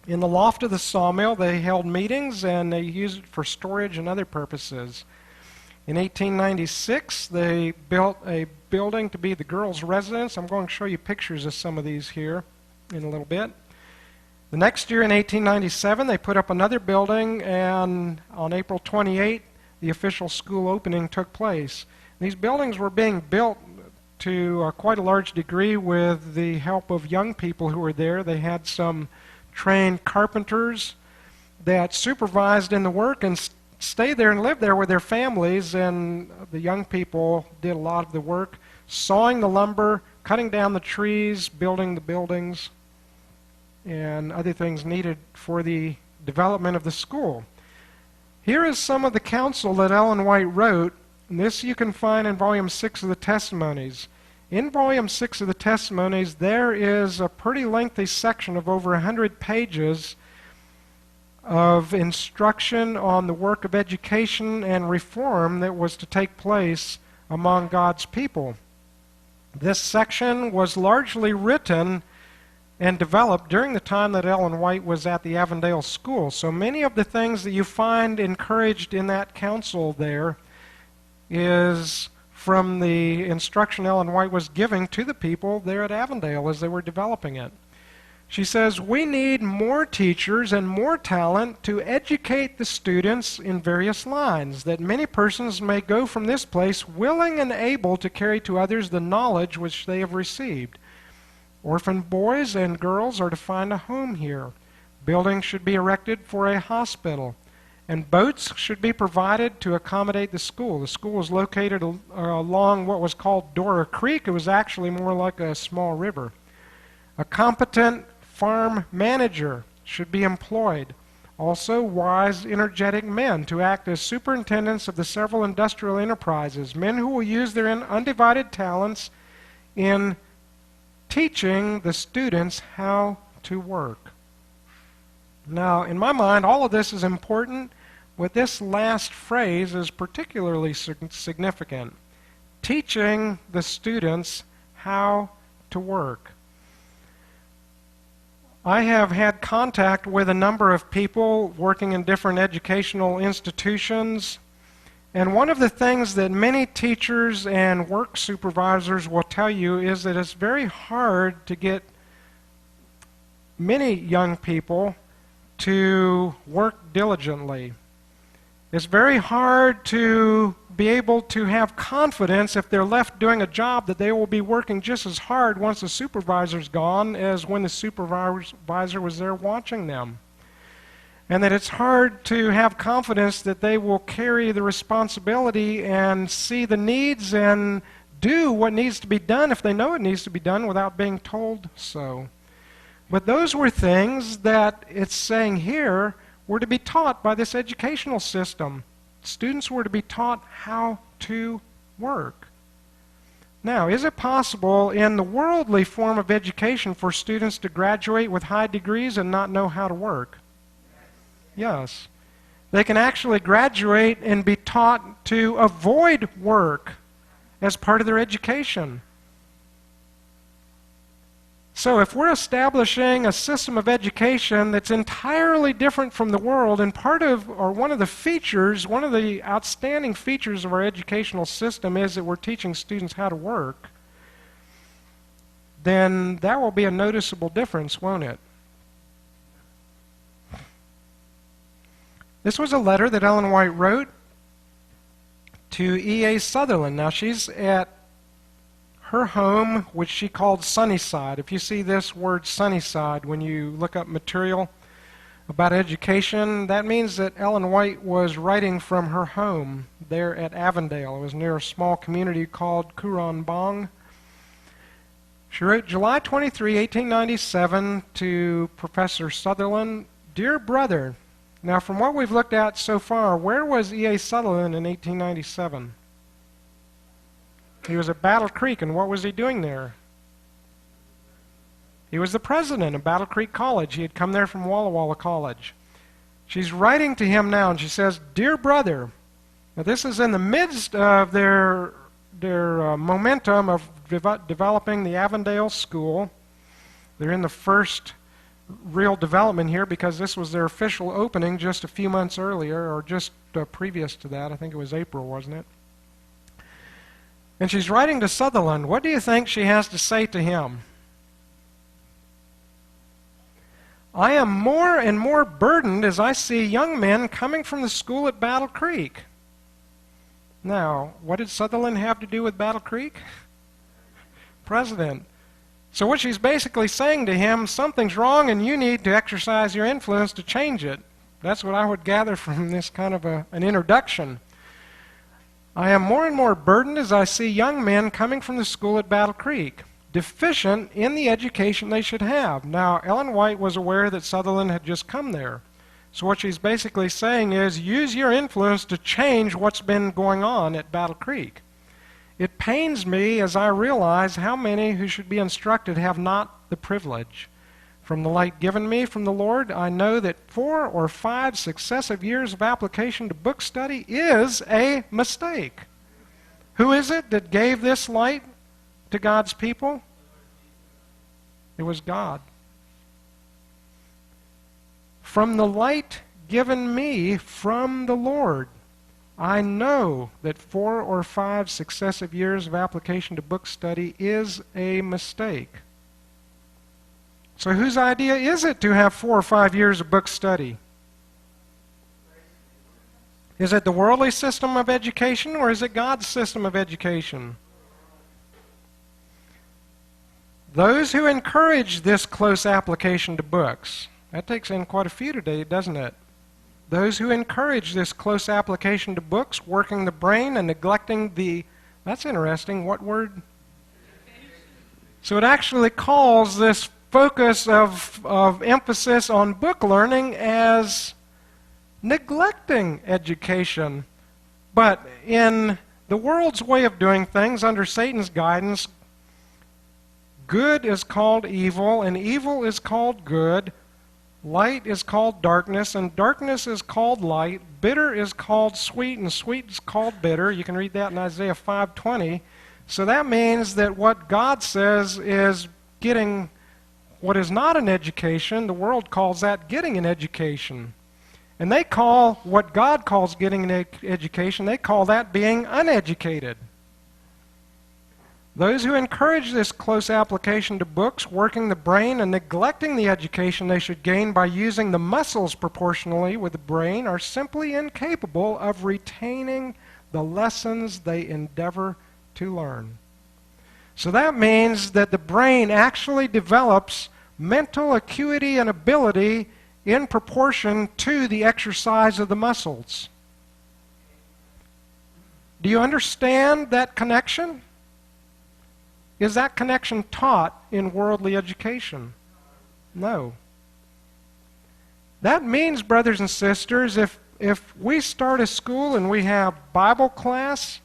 In the loft of the sawmill, they held meetings and they used it for storage and other purposes. In 1896, they built a building to be the girls' residence. I'm going to show you pictures of some of these here in a little bit. The next year, in 1897, they put up another building, and on April 28, the official school opening took place. These buildings were being built to quite a large degree with the help of young people who were there. They had some trained carpenters that supervised in the work and stayed there and lived there with their families, and the young people did a lot of the work, sawing the lumber, cutting down the trees, building the buildings, and other things needed for the development of the school. Here is some of the counsel that Ellen White wrote, and this you can find in Volume 6 of the Testimonies. In Volume 6 of the Testimonies, there is a pretty lengthy section of over 100 pages of instruction on the work of education and reform that was to take place among God's people. This section was largely written and developed during the time that Ellen White was at the Avondale School. So many of the things that you find encouraged in that counsel there is from the instruction Ellen White was giving to the people there at Avondale as they were developing it. She says, "We need more teachers and more talent to educate the students in various lines, that many persons may go from this place willing and able to carry to others the knowledge which they have received. Orphan boys and girls are to find a home here. Buildings should be erected for a hospital, and boats should be provided to accommodate the school." The school was located along what was called Dora Creek. It was actually more like a small river. "A competent farm manager should be employed. Also, wise, energetic men to act as superintendents of the several industrial enterprises, men who will use their undivided talents in teaching the students how to work." Now, in my mind, all of this is important, but this last phrase is particularly significant. Teaching the students how to work. I have had contact with a number of people working in different educational institutions, and one of the things that many teachers and work supervisors will tell you is that it's very hard to get many young people to work diligently. It's very hard to be able to have confidence if they're left doing a job that they will be working just as hard once the supervisor's gone as when the supervisor was there watching them. And that it's hard to have confidence that they will carry the responsibility and see the needs and do what needs to be done if they know it needs to be done without being told so. But those were things that it's saying here were to be taught by this educational system. Students were to be taught how to work. Now, is it possible in the worldly form of education for students to graduate with high degrees and not know how to work? Yes. They can actually graduate and be taught to avoid work as part of their education. So if we're establishing a system of education that's entirely different from the world, and one of the features, one of the outstanding features of our educational system is that we're teaching students how to work, then that will be a noticeable difference, won't it? This was a letter that Ellen White wrote to E.A. Sutherland. Now, she's at her home, which she called Sunnyside. If you see this word Sunnyside when you look up material about education, that means that Ellen White was writing from her home there at Avondale. It was near a small community called Kurambong. She wrote July 23, 1897 to Professor Sutherland, "Dear brother," now from what we've looked at so far, where was E.A. Sutherland in 1897? He was at Battle Creek, and what was he doing there? He was the president of Battle Creek College. He had come there from Walla Walla College. She's writing to him now, and she says, "Dear brother," now this is in the midst of their momentum of developing the Avondale School. They're in the first real development here because this was their official opening just a few months earlier, or just previous to that. I think it was April, wasn't it? And she's writing to Sutherland. What do you think she has to say to him? "I am more and more burdened as I see young men coming from the school at Battle Creek." Now, what did Sutherland have to do with Battle Creek? President. So what she's basically saying to him, something's wrong and you need to exercise your influence to change it. That's what I would gather from this kind of an introduction. "I am more and more burdened as I see young men coming from the school at Battle Creek, deficient in the education they should have." Now, Ellen White was aware that Sutherland had just come there. So what she's basically saying is use your influence to change what's been going on at Battle Creek. It pains me as I realize how many who should be instructed have not the privilege. From the light given me from the Lord, I know that 4 or 5 successive years of application to book study is a mistake. Who is it that gave this light to God's people? It was God. From the light given me from the Lord, I know that 4 or 5 successive years of application to book study is a mistake. So whose idea is it to have 4 or 5 years of book study? Is it the worldly system of education, or is it God's system of education? Those who encourage this close application to books, that takes in quite a few today, doesn't it? Those who encourage this close application to books, working the brain and neglecting the, that's interesting, what word? So it actually calls this focus of emphasis on book learning as neglecting education. But in the world's way of doing things, under Satan's guidance, good is called evil, and evil is called good. Light is called darkness, and darkness is called light. Bitter is called sweet, and sweet is called bitter. You can read that in Isaiah 5:20. So that means that what God says is getting what is not an education. The world calls that getting an education. And they call what God calls getting an education, they call that being uneducated. Those who encourage this close application to books, working the brain and neglecting the education they should gain by using the muscles proportionally with the brain, are simply incapable of retaining the lessons they endeavor to learn. So that means that the brain actually develops mental acuity and ability in proportion to the exercise of the muscles. Do you understand that connection? Is that connection taught in worldly education? No. That means, brothers and sisters, if we start a school and we have Bible class,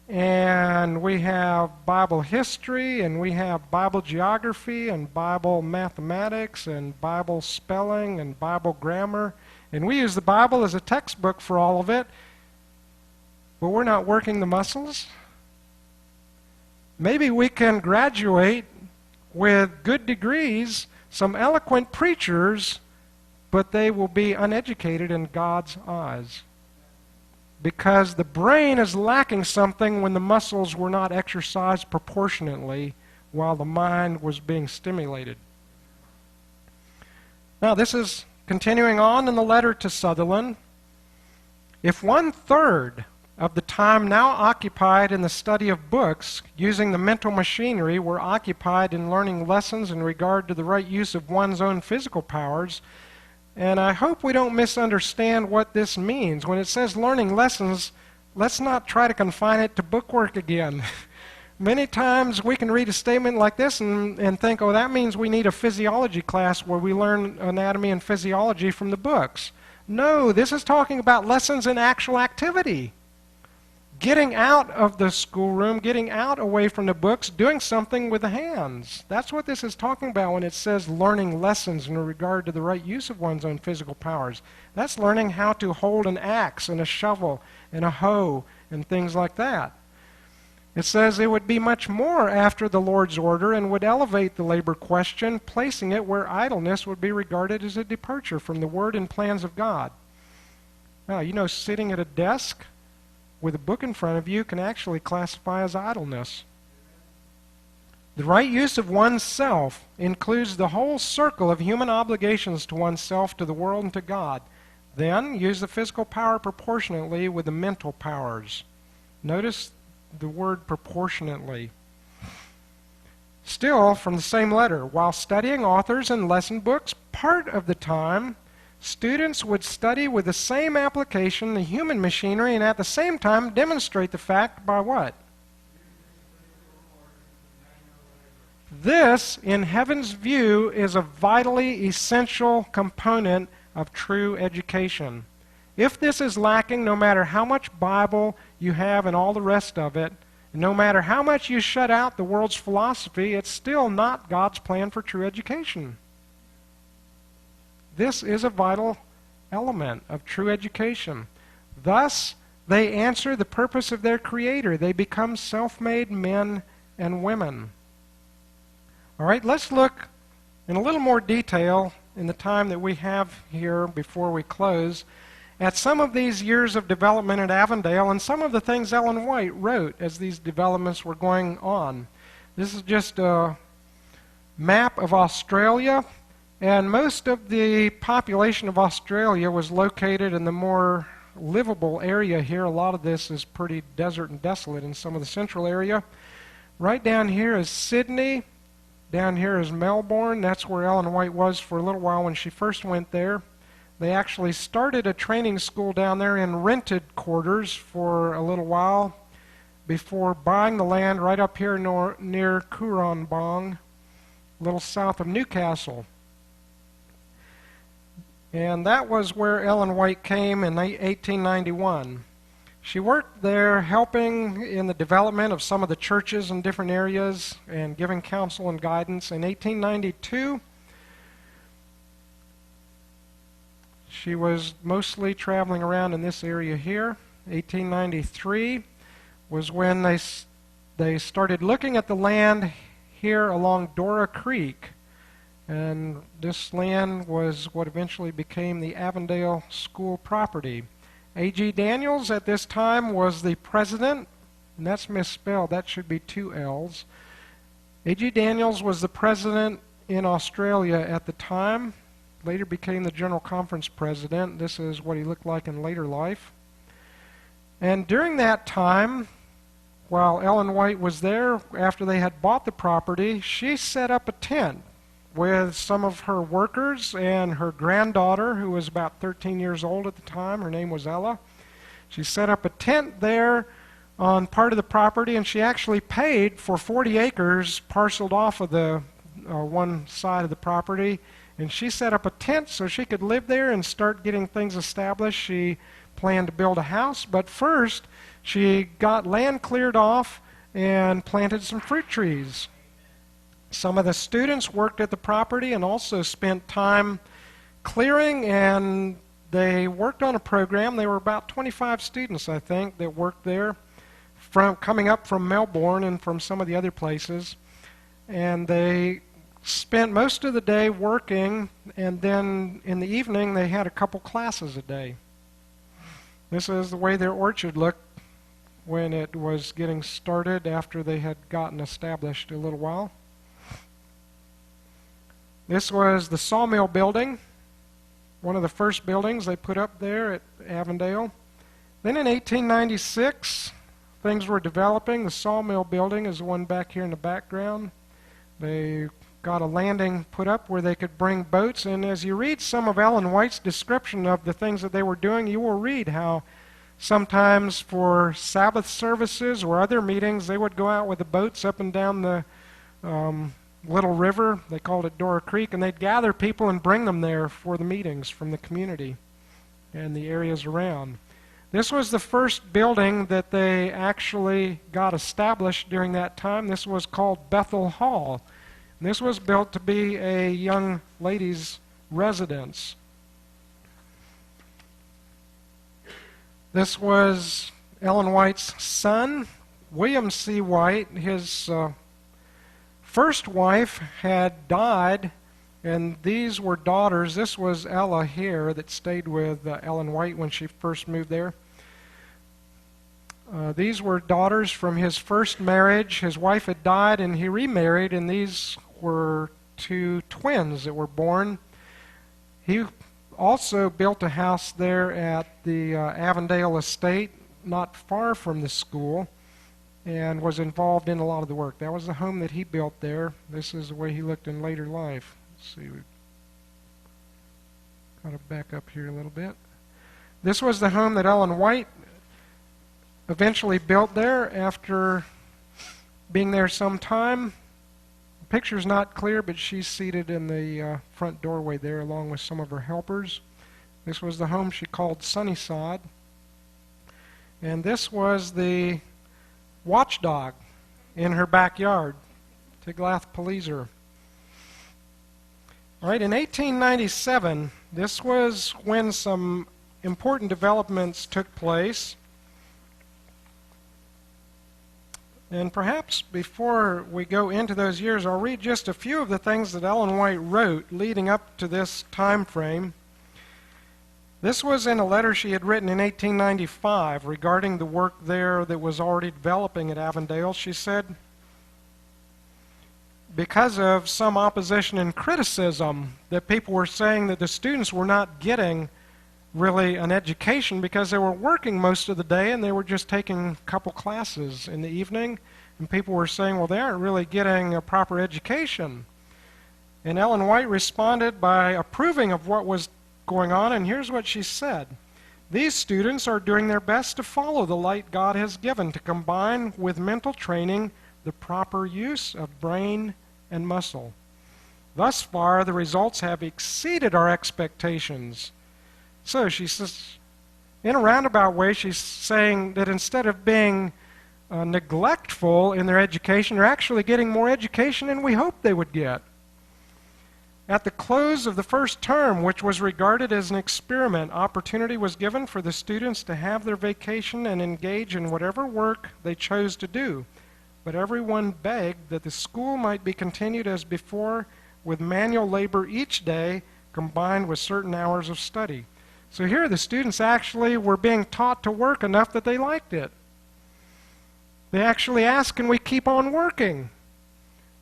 and we have Bible history, and we have Bible geography, and Bible mathematics, and Bible spelling, and Bible grammar, and we use the Bible as a textbook for all of it, but we're not working the muscles. Maybe we can graduate with good degrees, some eloquent preachers, but they will be uneducated in God's eyes. Because the brain is lacking something when the muscles were not exercised proportionately while the mind was being stimulated. Now, this is continuing on in the letter to Sutherland. If 1/3 of the time now occupied in the study of books, using the mental machinery, were occupied in learning lessons in regard to the right use of one's own physical powers, and I hope we don't misunderstand what this means. When it says learning lessons, let's not try to confine it to bookwork again. Many times we can read a statement like this and think, oh, that means we need a physiology class where we learn anatomy and physiology from the books. No, this is talking about lessons in actual activity. Getting out of the schoolroom, getting out away from the books, doing something with the hands. That's what this is talking about when it says learning lessons in regard to the right use of one's own physical powers. That's learning how to hold an axe and a shovel and a hoe and things like that. It says it would be much more after the Lord's order and would elevate the labor question, placing it where idleness would be regarded as a departure from the word and plans of God. Now, you know, sitting at a desk with a book in front of you can actually classify as idleness. The right use of oneself includes the whole circle of human obligations to oneself, to the world, and to God. Then, use the physical power proportionately with the mental powers. Notice the word proportionately. Still, from the same letter, while studying authors and lesson books, part of the time, students would study with the same application the human machinery and at the same time demonstrate the fact by what? This, in heaven's view, is a vitally essential component of true education. If this is lacking, no matter how much Bible you have and all the rest of it, no matter how much you shut out the world's philosophy, it's still not God's plan for true education. This is a vital element of true education. Thus, they answer the purpose of their Creator. They become self-made men and women. All right, let's look in a little more detail in the time that we have here before we close at some of these years of development at Avondale and some of the things Ellen White wrote as these developments were going on. This is just a map of Australia, and most of the population of Australia was located in the more livable area here. A lot of this is pretty desert and desolate in some of the central area. Right down here is Sydney. Down here is Melbourne. That's where Ellen White was for a little while when she first went there. They actually started a training school down there in rented quarters for a little while before buying the land right up here near Cooranbong, a little south of Newcastle. And that was where Ellen White came in 1891. She worked there helping in the development of some of the churches in different areas and giving counsel and guidance. In 1892, she was mostly traveling around in this area here. 1893 was when they started looking at the land here along Dora Creek. And this land was what eventually became the Avondale School property. A.G. Daniels at this time was the president, and that's misspelled. That should be two L's. A.G. Daniels was the president in Australia at the time. Later became the General Conference president. This is what he looked like in later life. And during that time, while Ellen White was there, after they had bought the property, she set up a tent with some of her workers and her granddaughter, who was about 13 years old at the time. Her name was Ella. She set up a tent there on part of the property, and she actually paid for 40 acres parceled off of the one side of the property. And she set up a tent so she could live there and start getting things established. She planned to build a house, but first she got land cleared off and planted some fruit trees. Some of the students worked at the property and also spent time clearing, and they worked on a program. There were about 25 students, I think, that worked there, coming up from Melbourne and from some of the other places. And they spent most of the day working, and then in the evening they had a couple classes a day. This is the way their orchard looked when it was getting started after they had gotten established a little while. This was the sawmill building, one of the first buildings they put up there at Avondale. Then in 1896, things were developing. The sawmill building is the one back here in the background. They got a landing put up where they could bring boats, and as you read some of Ellen White's description of the things that they were doing, you will read how sometimes for Sabbath services or other meetings, they would go out with the boats up and down the little river. They called it Dora Creek, and they'd gather people and bring them there for the meetings from the community and the areas around. This was the first building that they actually got established during that time. This was called Bethel Hall. And this was built to be a young ladies' residence. This was Ellen White's son, William C. White. His first wife had died, and these were daughters. This was Ella here that stayed with Ellen White when she first moved there. These were daughters from his first marriage. His wife had died, and he remarried, and these were two twins that were born. He also built a house there at the Avondale estate, not far from the school, and was involved in a lot of the work. That was the home that he built there. This is the way he looked in later life. Let's see, we've got to back up here a little bit. This was the home that Ellen White eventually built there after being there some time. Picture's not clear, but she's seated in the front doorway there along with some of her helpers. This was the home she called Sunnyside. And this was the watchdog in her backyard, Tiglath-Pileser. All right, in 1897, this was when some important developments took place. And perhaps before we go into those years, I'll read just a few of the things that Ellen White wrote leading up to this time frame. This was in a letter she had written in 1895 regarding the work there that was already developing at Avondale. She said, because of some opposition and criticism that people were saying that the students were not getting really an education because they were working most of the day and they were just taking a couple classes in the evening, and people were saying, well, they aren't really getting a proper education. And Ellen White responded by approving of what was going on, and here's what she said. These students are doing their best to follow the light God has given, to combine with mental training the proper use of brain and muscle. Thus far, the results have exceeded our expectations. So she says, in a roundabout way, she's saying that instead of being neglectful in their education, they're actually getting more education than we hoped they would get. At the close of the first term, which was regarded as an experiment, opportunity was given for the students to have their vacation and engage in whatever work they chose to do. But everyone begged that the school might be continued as before, with manual labor each day combined with certain hours of study. So here the students actually were being taught to work enough that they liked it. They actually asked, can we keep on working?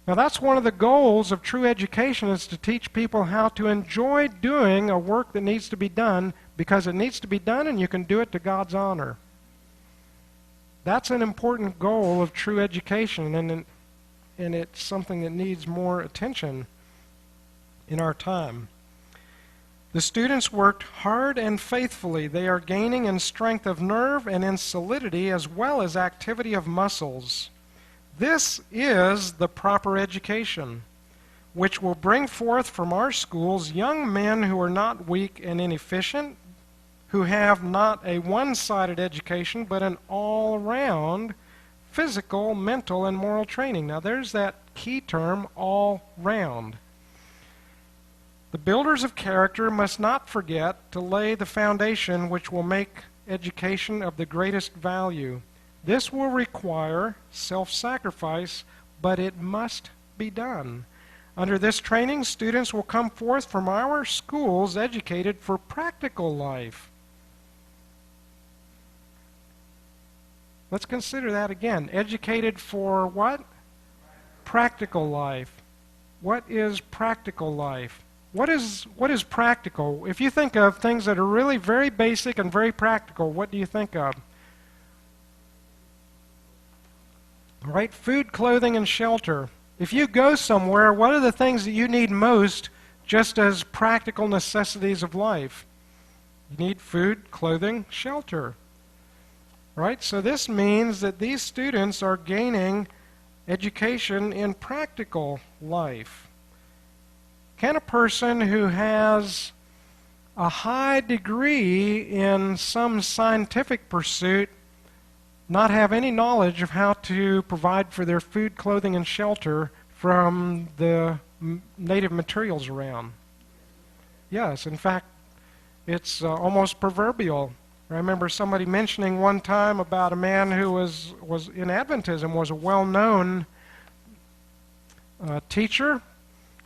Now that's one of the goals of true education, is to teach people how to enjoy doing a work that needs to be done because it needs to be done and you can do it to God's honor. That's an important goal of true education, and it's something that needs more attention in our time. The students worked hard and faithfully. They are gaining in strength of nerve and in solidity as well as activity of muscles. This is the proper education, which will bring forth from our schools young men who are not weak and inefficient, who have not a one-sided education, but an all-round physical, mental, and moral training. Now there's that key term, all-round. The builders of character must not forget to lay the foundation which will make education of the greatest value. This will require self-sacrifice, but it must be done. Under this training, students will come forth from our schools educated for practical life. Let's consider that again. Educated for what? Practical life. What is practical life? What is practical? If you think of things that are really very basic and very practical, what do you think of? Right? Food, clothing, and shelter. If you go somewhere, what are the things that you need most just as practical necessities of life? You need food, clothing, shelter. Right? So this means that these students are gaining education in practical life. Can a person who has a high degree in some scientific pursuit not have any knowledge of how to provide for their food, clothing, and shelter from the native materials around? Yes, in fact, it's almost proverbial. I remember somebody mentioning one time about a man who was in Adventism, was a well-known teacher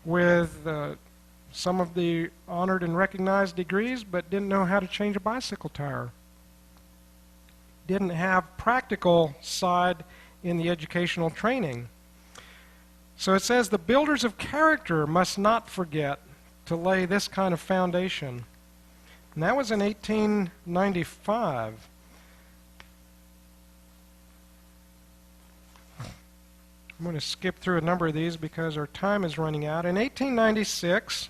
with some of the honored and recognized degrees, but didn't know how to change a bicycle tire. Didn't have practical side in the educational training. So it says the builders of character must not forget to lay this kind of foundation. And that was in 1895. I'm going to skip through a number of these because our time is running out. In 1896,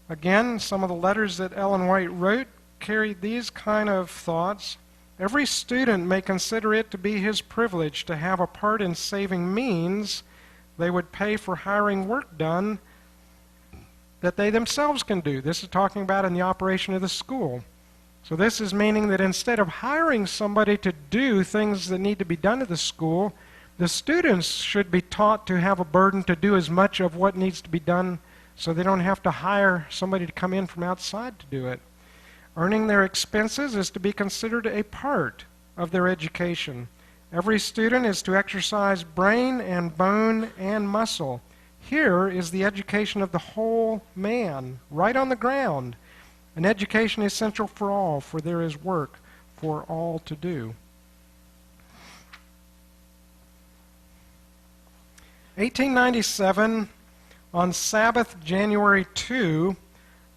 again, some of the letters that Ellen White wrote carried these kind of thoughts. Every student may consider it to be his privilege to have a part in saving means they would pay for hiring work done that they themselves can do. This is talking about in the operation of the school. So this is meaning that instead of hiring somebody to do things that need to be done at the school, the students should be taught to have a burden to do as much of what needs to be done so they don't have to hire somebody to come in from outside to do it. Earning their expenses is to be considered a part of their education. Every student is to exercise brain and bone and muscle. Here is the education of the whole man, right on the ground. An education essential for all, for there is work for all to do. 1897, on Sabbath, January 2,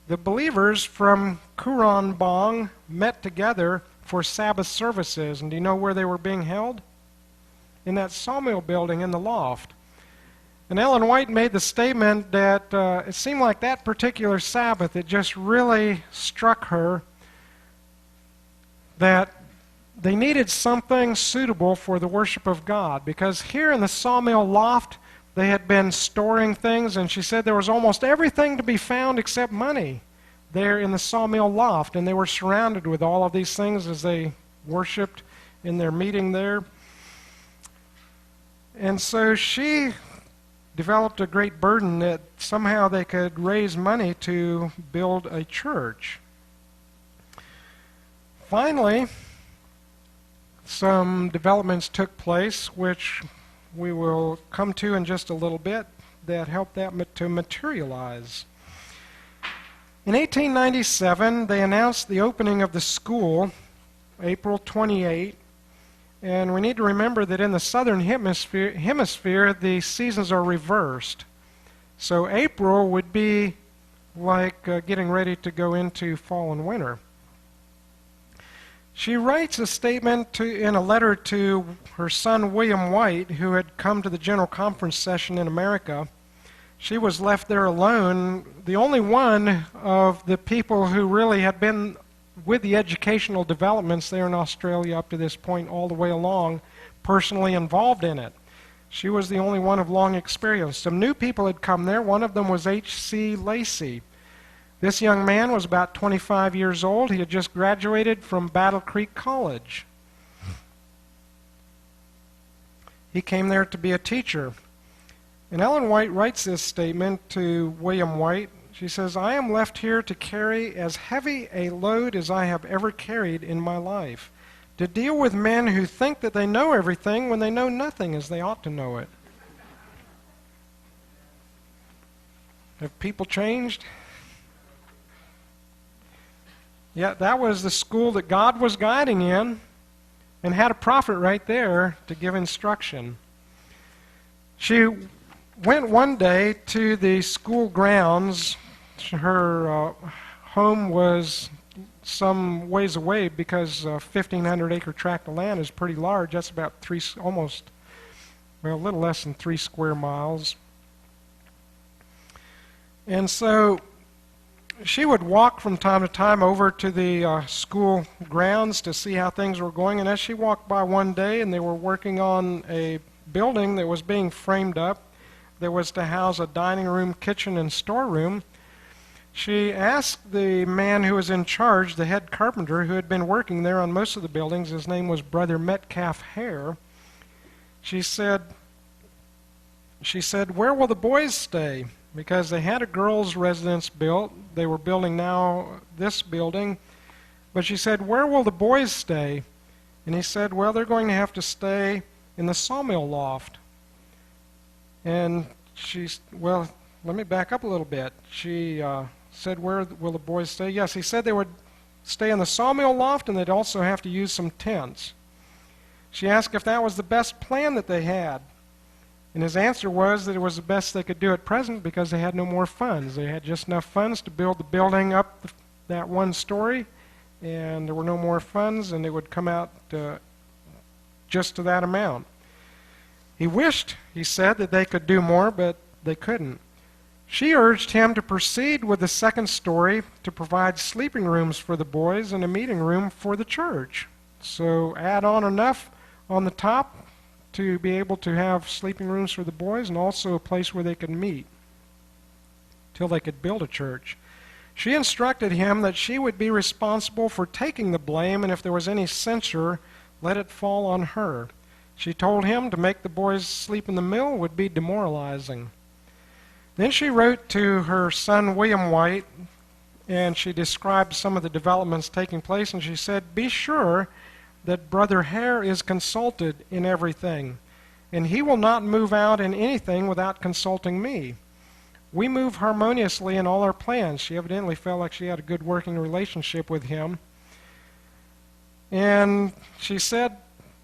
the believers from Kurang Bang met together for Sabbath services. And do you know where they were being held? In that sawmill building in the loft. And Ellen White made the statement that it seemed like that particular Sabbath, it just really struck her that they needed something suitable for the worship of God. Because here in the sawmill loft, they had been storing things, and she said there was almost everything to be found except money there in the sawmill loft. And they were surrounded with all of these things as they worshiped in their meeting there. And so she developed a great burden that somehow they could raise money to build a church. Finally, some developments took place, which we will come to in just a little bit, that helped that to materialize. In 1897, they announced the opening of the school, April 28. And we need to remember that in the southern hemisphere, the seasons are reversed. So April would be like getting ready to go into fall and winter. She writes a statement in a letter to her son William White, who had come to the General Conference session in America. She was left there alone, the only one of the people who really had been with the educational developments there in Australia up to this point all the way along, personally involved in it. She was the only one of long experience. Some new people had come there. One of them was H.C. Lacey. This young man was about 25 years old. He had just graduated from Battle Creek College. He came there to be a teacher. And Ellen White writes this statement to William White. She says, "I am left here to carry as heavy a load as I have ever carried in my life, to deal with men who think that they know everything when they know nothing as they ought to know it." Have people changed? Yeah, that was the school that God was guiding in, and had a prophet right there to give instruction. She went one day to the school grounds. Her home was some ways away because a 1,500-acre tract of land is pretty large. That's about a little less than 3 square miles. And so she would walk from time to time over to the school grounds to see how things were going. And as she walked by one day and they were working on a building that was being framed up, that was to house a dining room, kitchen, and storeroom, she asked the man who was in charge, the head carpenter, who had been working there on most of the buildings. His name was Brother Metcalf Hare. She said, "Where will the boys stay?" Because they had a girls' residence built. They were building now this building. But she said, "Where will the boys stay?" And he said, "Well, they're going to have to stay in the sawmill loft." And well, let me back up a little bit. She said, "Where will the boys stay?" Yes, he said they would stay in the sawmill loft, and they'd also have to use some tents. She asked if that was the best plan that they had. And his answer was that it was the best they could do at present because they had no more funds. They had just enough funds to build the building up that one story, and there were no more funds, and it would come out just to that amount. He wished, he said, that they could do more, but they couldn't. She urged him to proceed with the second story to provide sleeping rooms for the boys and a meeting room for the church. So add on enough on the top to be able to have sleeping rooms for the boys and also a place where they could meet. till they could build a church. She instructed him that she would be responsible for taking the blame, and if there was any censure, let it fall on her. She told him to make the boys sleep in the mill would be demoralizing. Then she wrote to her son William White, and she described some of the developments taking place, and she said, "Be sure that Brother Hare is consulted in everything, and he will not move out in anything without consulting me. We move harmoniously in all our plans." She evidently felt like she had a good working relationship with him. And she said,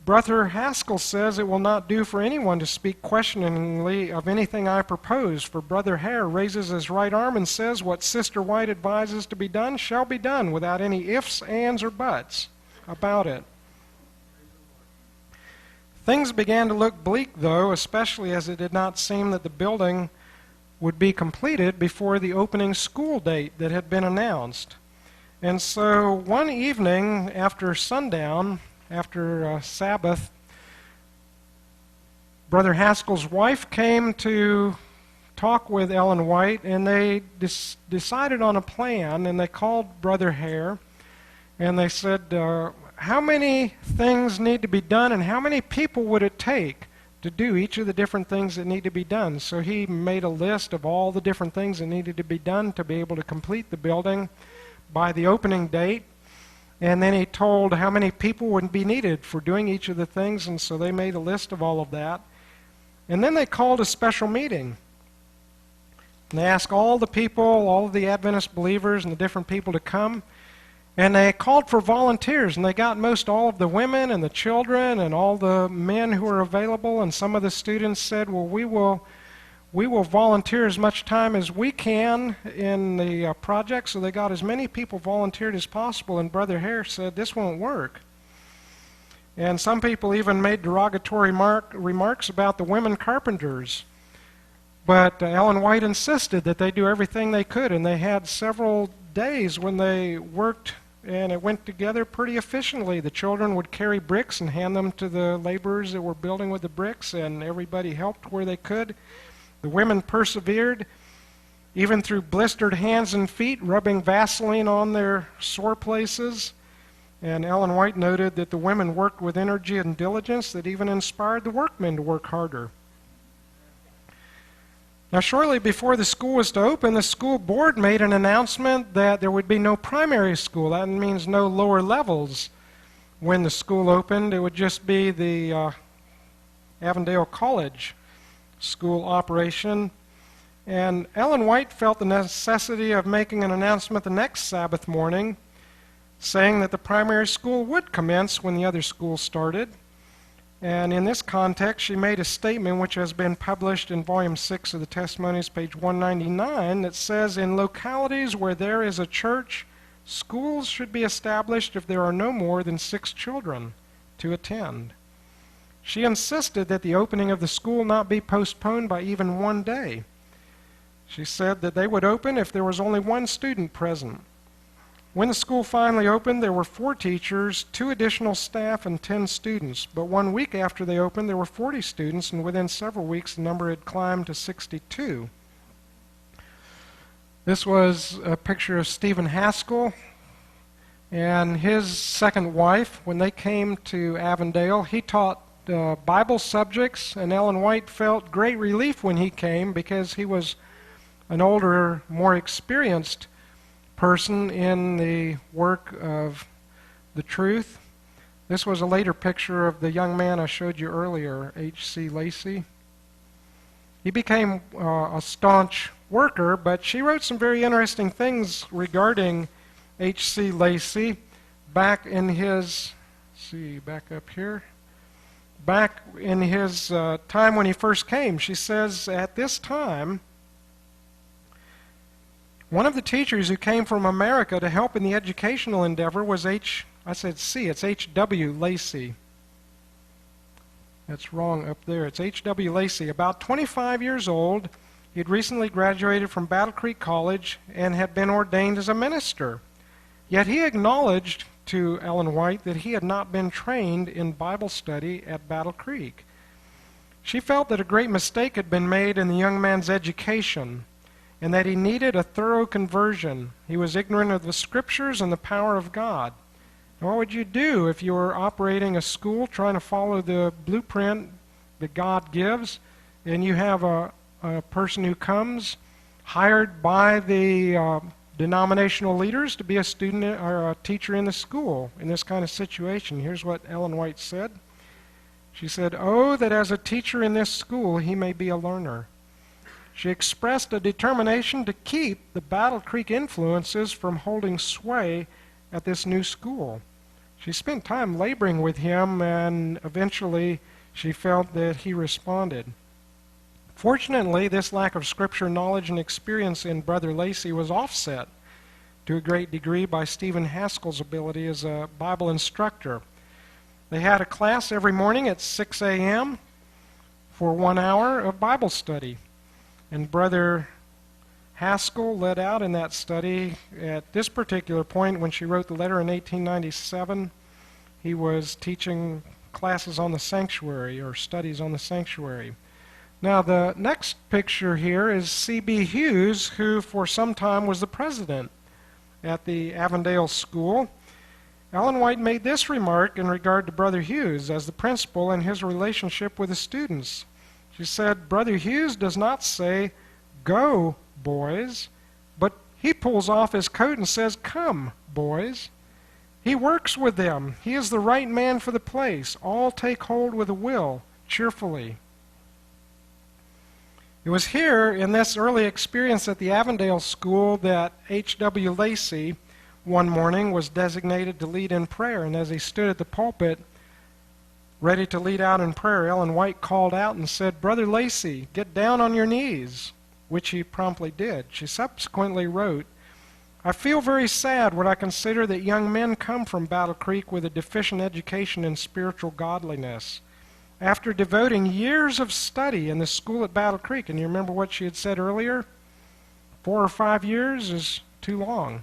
"Brother Haskell says it will not do for anyone to speak questioningly of anything I propose, for Brother Hare raises his right arm and says what Sister White advises to be done shall be done without any ifs, ands, or buts about it." Things began to look bleak, though, especially as it did not seem that the building would be completed before the opening school date that had been announced. And so one evening after sundown, after Sabbath, Brother Haskell's wife came to talk with Ellen White, and they decided on a plan, and they called Brother Hare, and they said, how many things need to be done, and how many people would it take to do each of the different things that need to be done? So he made a list of all the different things that needed to be done to be able to complete the building by the opening date. And then he told how many people would be needed for doing each of the things, and so they made a list of all of that. And then they called a special meeting. And they asked all the people, all of the Adventist believers and the different people to come. And they called for volunteers, and they got most all of the women and the children and all the men who were available. And some of the students said, well, we will volunteer as much time as we can in the project. So they got as many people volunteered as possible, and Brother Hare said, this won't work. And some people even made derogatory remarks about the women carpenters. But Ellen White insisted that they do everything they could, and they had several days when they worked, and it went together pretty efficiently. The children would carry bricks and hand them to the laborers that were building with the bricks, and everybody helped where they could. The women persevered, even through blistered hands and feet, rubbing Vaseline on their sore places. And Ellen White noted that the women worked with energy and diligence that even inspired the workmen to work harder. Now, shortly before the school was to open, the school board made an announcement that there would be no primary school. That means no lower levels when the school opened. It would just be the Avondale College school operation. And Ellen White felt the necessity of making an announcement the next Sabbath morning, saying that the primary school would commence when the other schools started. And in this context, she made a statement which has been published in Volume 6 of the Testimonies, page 199, that says, in localities where there is a church, schools should be established if there are no more than 6 children to attend. She insisted that the opening of the school not be postponed by even one day. She said that they would open if there was only 1 student present. When the school finally opened, there were 4 teachers, 2 additional staff, and 10 students. But 1 week after they opened, there were 40 students, and within several weeks, the number had climbed to 62. This was a picture of Stephen Haskell and his second wife. When they came to Avondale, he taught Bible subjects, and Ellen White felt great relief when he came because he was an older, more experienced person in the work of the truth. This was a later picture of the young man I showed you earlier, H.C. Lacey. He became a staunch worker, but she wrote some very interesting things regarding H.C. Lacey back in his, back in his time when he first came. She says, at this time, one of the teachers who came from America to help in the educational endeavor was it's H.W. Lacey. That's wrong up there. It's H.W. Lacey. About 25 years old, he had recently graduated from Battle Creek College and had been ordained as a minister. Yet he acknowledged to Ellen White that he had not been trained in Bible study at Battle Creek. She felt that a great mistake had been made in the young man's education, and that he needed a thorough conversion. He was ignorant of the Scriptures and the power of God. And what would you do if you were operating a school trying to follow the blueprint that God gives, and you have a person who comes hired by the denominational leaders to be a student or a teacher in the school in this kind of situation? Here's what Ellen White said. She said, "Oh, that as a teacher in this school he may be a learner." She expressed a determination to keep the Battle Creek influences from holding sway at this new school. She spent time laboring with him, and eventually she felt that he responded. Fortunately, this lack of Scripture knowledge and experience in Brother Lacey was offset to a great degree by Stephen Haskell's ability as a Bible instructor. They had a class every morning at 6 a.m. for 1 hour of Bible study. And Brother Haskell led out in that study. At this particular point, when she wrote the letter in 1897, he was teaching classes on the sanctuary, or studies on the sanctuary. Now, the next picture here is C.B. Hughes, who for some time was the president at the Avondale School. Ellen White made this remark in regard to Brother Hughes as the principal and his relationship with the students. She said, "Brother Hughes does not say, 'Go, boys,' but he pulls off his coat and says, 'Come, boys.' He works with them. He is the right man for the place. All take hold with a will, cheerfully." It was here in this early experience at the Avondale School that H.W. Lacey one morning was designated to lead in prayer, and as he stood at the pulpit ready to lead out in prayer, Ellen White called out and said, "Brother Lacey, get down on your knees," which he promptly did. She subsequently wrote, "I feel very sad when I consider that young men come from Battle Creek with a deficient education in spiritual godliness. After devoting years of study in the school at Battle Creek," and you remember what she had said earlier, 4 or 5 years is too long.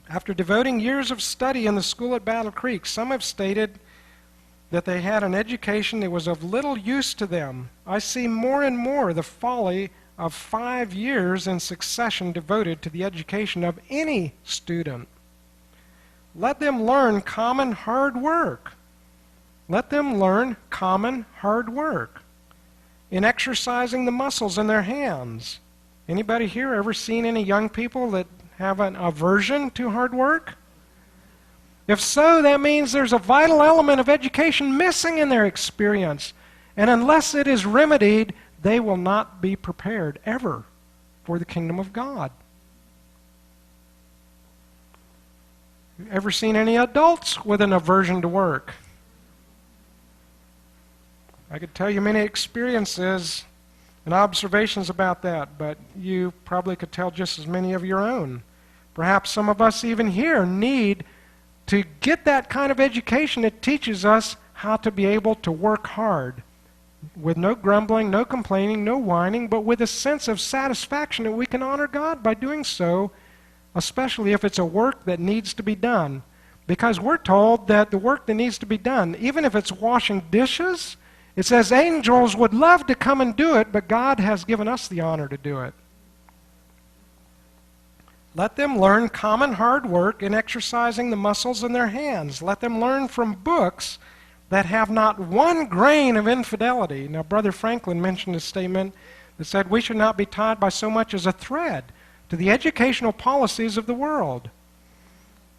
After devoting years of study in the school at Battle Creek, some have stated that they had an education that was of little use to them. I see more and more the folly of 5 years in succession devoted to the education of any student. Let them learn common hard work. Let them learn common hard work in exercising the muscles in their hands. Anybody here ever seen any young people that have an aversion to hard work? If so, that means there's a vital element of education missing in their experience. And unless it is remedied, they will not be prepared ever for the kingdom of God. Ever seen any adults with an aversion to work? I could tell you many experiences and observations about that, but you probably could tell just as many of your own. Perhaps some of us even here need to get that kind of education that teaches us how to be able to work hard with no grumbling, no complaining, no whining, but with a sense of satisfaction that we can honor God by doing so, especially if it's a work that needs to be done. Because we're told that the work that needs to be done, even if it's washing dishes, it says angels would love to come and do it, but God has given us the honor to do it. Let them learn common hard work in exercising the muscles in their hands. Let them learn from books that have not one grain of infidelity. Now, Brother Franklin mentioned a statement that said we should not be tied by so much as a thread to the educational policies of the world.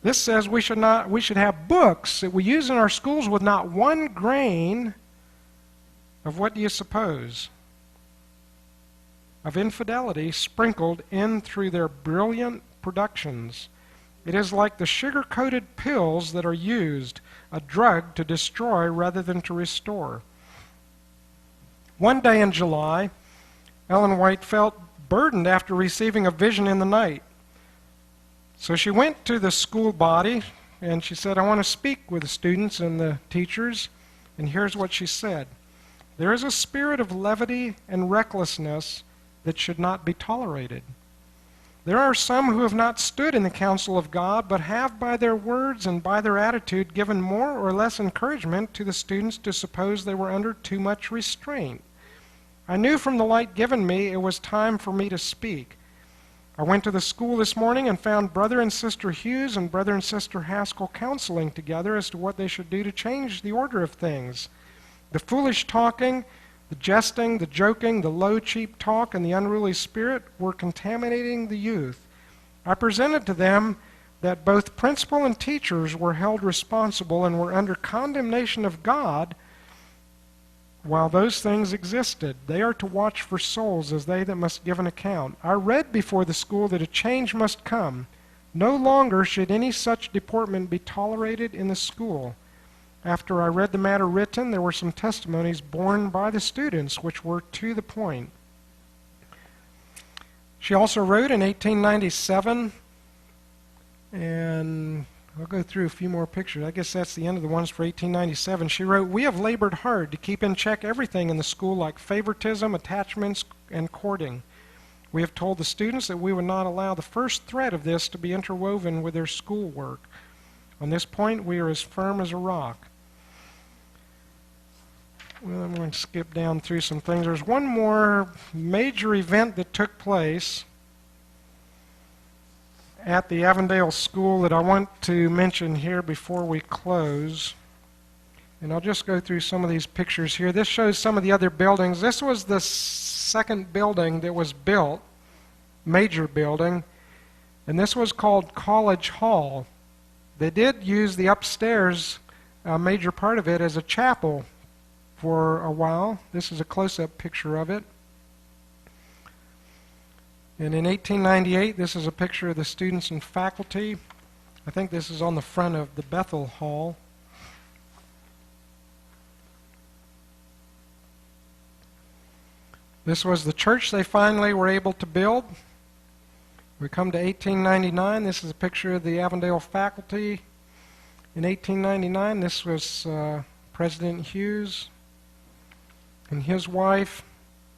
This says we should have books that we use in our schools with not one grain of, what do you suppose, of infidelity sprinkled in through their brilliant productions. It is like the sugar-coated pills that are used, a drug to destroy rather than to restore. One day in July, Ellen White felt burdened after receiving a vision in the night. So she went to the school body and she said, "I want to speak with the students and the teachers." And here's what she said: "There is a spirit of levity and recklessness that should not be tolerated. There are some who have not stood in the counsel of God, but have by their words and by their attitude given more or less encouragement to the students to suppose they were under too much restraint. I knew from the light given me it was time for me to speak. I went to the school this morning and found Brother and Sister Hughes and Brother and Sister Haskell counseling together as to what they should do to change the order of things. The foolish talking, the jesting, the joking, the low, cheap talk, and the unruly spirit were contaminating the youth. I presented to them that both principal and teachers were held responsible and were under condemnation of God while those things existed. They are to watch for souls as they that must give an account. I read before the school that a change must come. No longer should any such deportment be tolerated in the school. After I read the matter written, there were some testimonies borne by the students which were to the point. She also wrote in 1897, and I'll go through a few more pictures. I guess that's the end of the ones for 1897. She wrote, "We have labored hard to keep in check everything in the school like favoritism, attachments, and courting. We have told the students that we would not allow the first thread of this to be interwoven with their schoolwork. On this point, we are as firm as a rock." Well, I'm going to skip down through some things. There's one more major event that took place at the Avondale School that I want to mention here before we close. And I'll just go through some of these pictures here. This shows some of the other buildings. This was the second building that was built, major building, and this was called College Hall. They did use the upstairs, a major part of it, as a chapel for a while. This is a close-up picture of it. And in 1898, this is a picture of the students and faculty. I think this is on the front of the Bethel Hall. This was the church they finally were able to build. We come to 1899. This is a picture of the Avondale faculty. In 1899, this was President Hughes and his wife,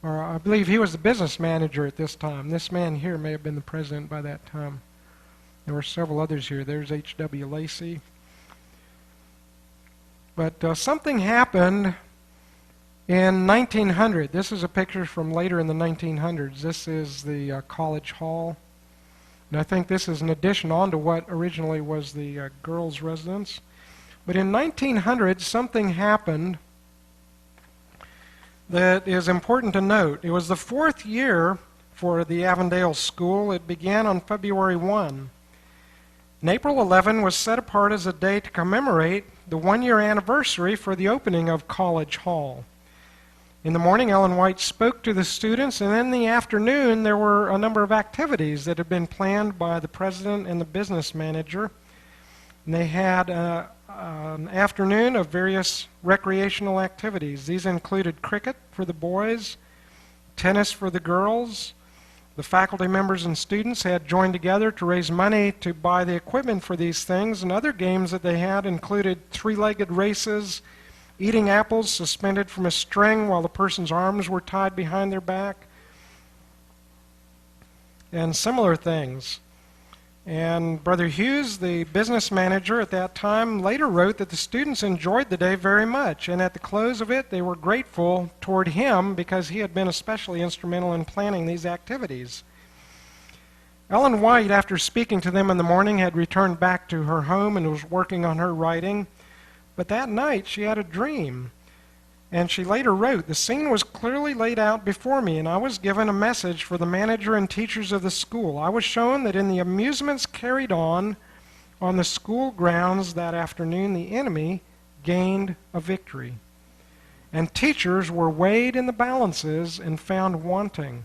or I believe he was the business manager at this time. This man here may have been the president by that time. There were several others here. There's H.W. Lacey. But something happened in 1900. This is a picture from later in the 1900s. This is the College Hall. And I think this is an addition on to what originally was the girls' residence. But in 1900, something happened that is important to note. It was the 4th year for the Avondale School. It began on February 1. And April 11 was set apart as a day to commemorate the 1-year anniversary for the opening of College Hall. In the morning, Ellen White spoke to the students, and in the afternoon, there were a number of activities that had been planned by the president and the business manager. And they had an afternoon of various recreational activities. These included cricket for the boys, tennis for the girls. The faculty members and students had joined together to raise money to buy the equipment for these things, and other games that they had included three-legged races, eating apples suspended from a string while the person's arms were tied behind their back, and similar things. And Brother Hughes, the business manager at that time, later wrote that the students enjoyed the day very much, and at the close of it, they were grateful toward him because he had been especially instrumental in planning these activities. Ellen White, after speaking to them in the morning, had returned back to her home and was working on her writing, but that night she had a dream. And she later wrote, "The scene was clearly laid out before me, and I was given a message for the manager and teachers of the school. I was shown that in the amusements carried on the school grounds that afternoon, the enemy gained a victory. And teachers were weighed in the balances and found wanting."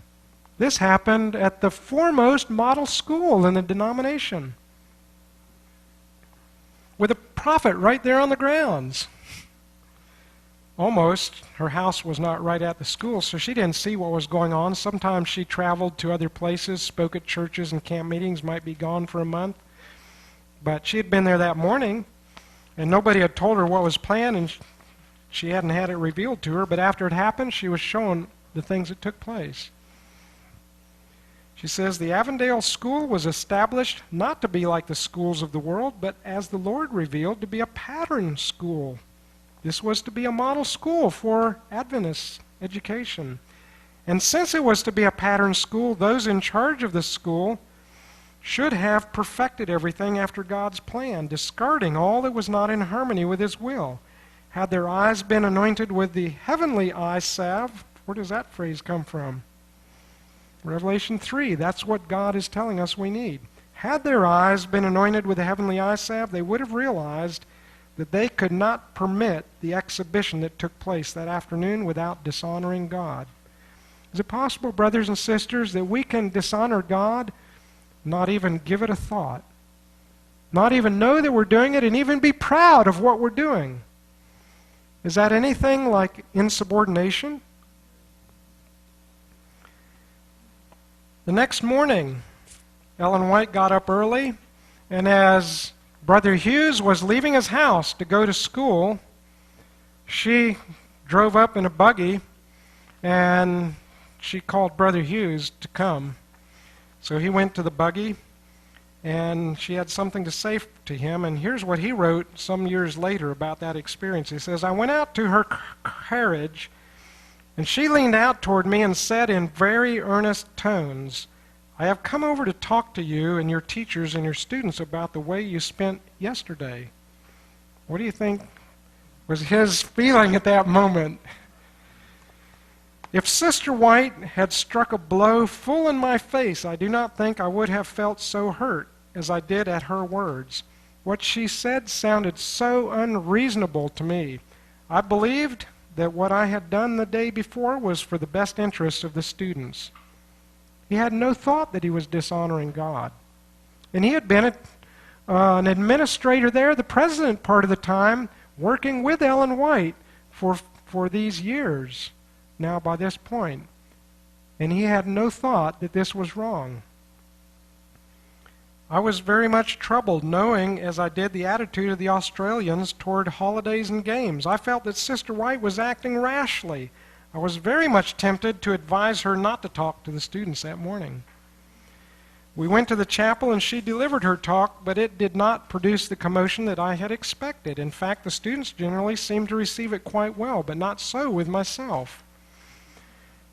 This happened at the foremost model school in the denomination, with a prophet right there on the grounds. Almost. Her house was not right at the school, so she didn't see what was going on. Sometimes she traveled to other places, spoke at churches and camp meetings, might be gone for a month. But she had been there that morning, and nobody had told her what was planned, and she hadn't had it revealed to her. But after it happened, she was shown the things that took place. She says, "The Avondale School was established not to be like the schools of the world, but as the Lord revealed, to be a pattern school. This was to be a model school for Adventist education. And since it was to be a pattern school, those in charge of the school should have perfected everything after God's plan, discarding all that was not in harmony with His will. Had their eyes been anointed with the heavenly eye salve, where does that phrase come from? Revelation 3, that's what God is telling us we need. Had their eyes been anointed with the heavenly eye salve, they would have realized that they could not permit the exhibition that took place that afternoon without dishonoring God. Is it possible, brothers and sisters, that we can dishonor God, not even give it a thought, not even know that we're doing it, and even be proud of what we're doing? Is that anything like insubordination? The next morning, Ellen White got up early, and as Brother Hughes was leaving his house to go to school, she drove up in a buggy, and she called Brother Hughes to come. So he went to the buggy, and she had something to say to him, and here's what he wrote some years later about that experience. He says, "I went out to her carriage, and she leaned out toward me and said in very earnest tones, 'I have come over to talk to you and your teachers and your students about the way you spent yesterday.'" What do you think was his feeling at that moment? If Sister White had struck a blow full in my face, I do not think I would have felt so hurt as I did at her words. What she said sounded so unreasonable to me. I believed that what I had done the day before was for the best interest of the students. He had no thought that he was dishonoring God. And he had been an administrator there, the president part of the time, working with Ellen White for these years now by this point. And he had no thought that this was wrong. I was very much troubled knowing, as I did, the attitude of the Australians toward holidays and games. I felt that Sister White was acting rashly. I was very much tempted to advise her not to talk to the students that morning. We went to the chapel and she delivered her talk, but it did not produce the commotion that I had expected. In fact, the students generally seemed to receive it quite well, but not so with myself.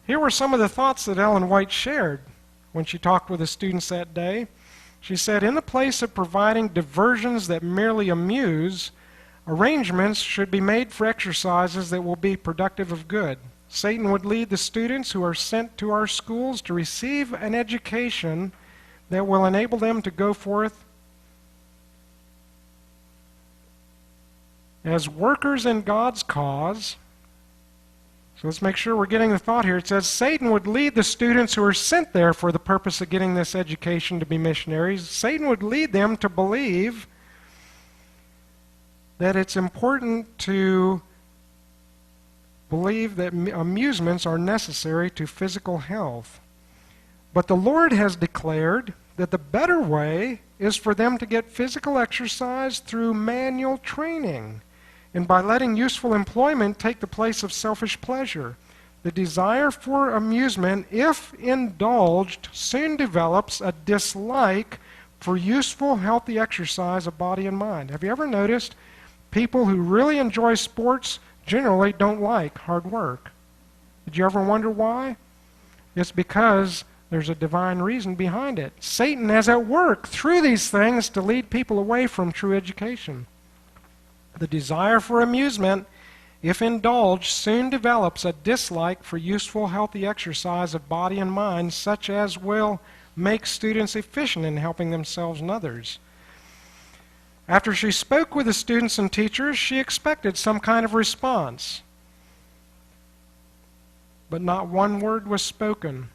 Here were some of the thoughts that Ellen White shared when she talked with the students that day. She said, "In the place of providing diversions that merely amuse, arrangements should be made for exercises that will be productive of good. Satan would lead the students who are sent to our schools to receive an education that will enable them to go forth as workers in God's cause." So let's make sure we're getting the thought here. It says, Satan would lead the students who are sent there for the purpose of getting this education to be missionaries. Satan would lead them to believe that it's important to believe that amusements are necessary to physical health. But the Lord has declared that the better way is for them to get physical exercise through manual training, and by letting useful employment take the place of selfish pleasure. The desire for amusement, if indulged, soon develops a dislike for useful, healthy exercise of body and mind. Have you ever noticed people who really enjoy sports generally don't like hard work? Did you ever wonder why? It's because there's a divine reason behind it. Satan is at work through these things to lead people away from true education. The desire for amusement, if indulged, soon develops a dislike for useful, healthy exercise of body and mind, such as will make students efficient in helping themselves and others. After she spoke with the students and teachers, she expected some kind of response. But not one word was spoken.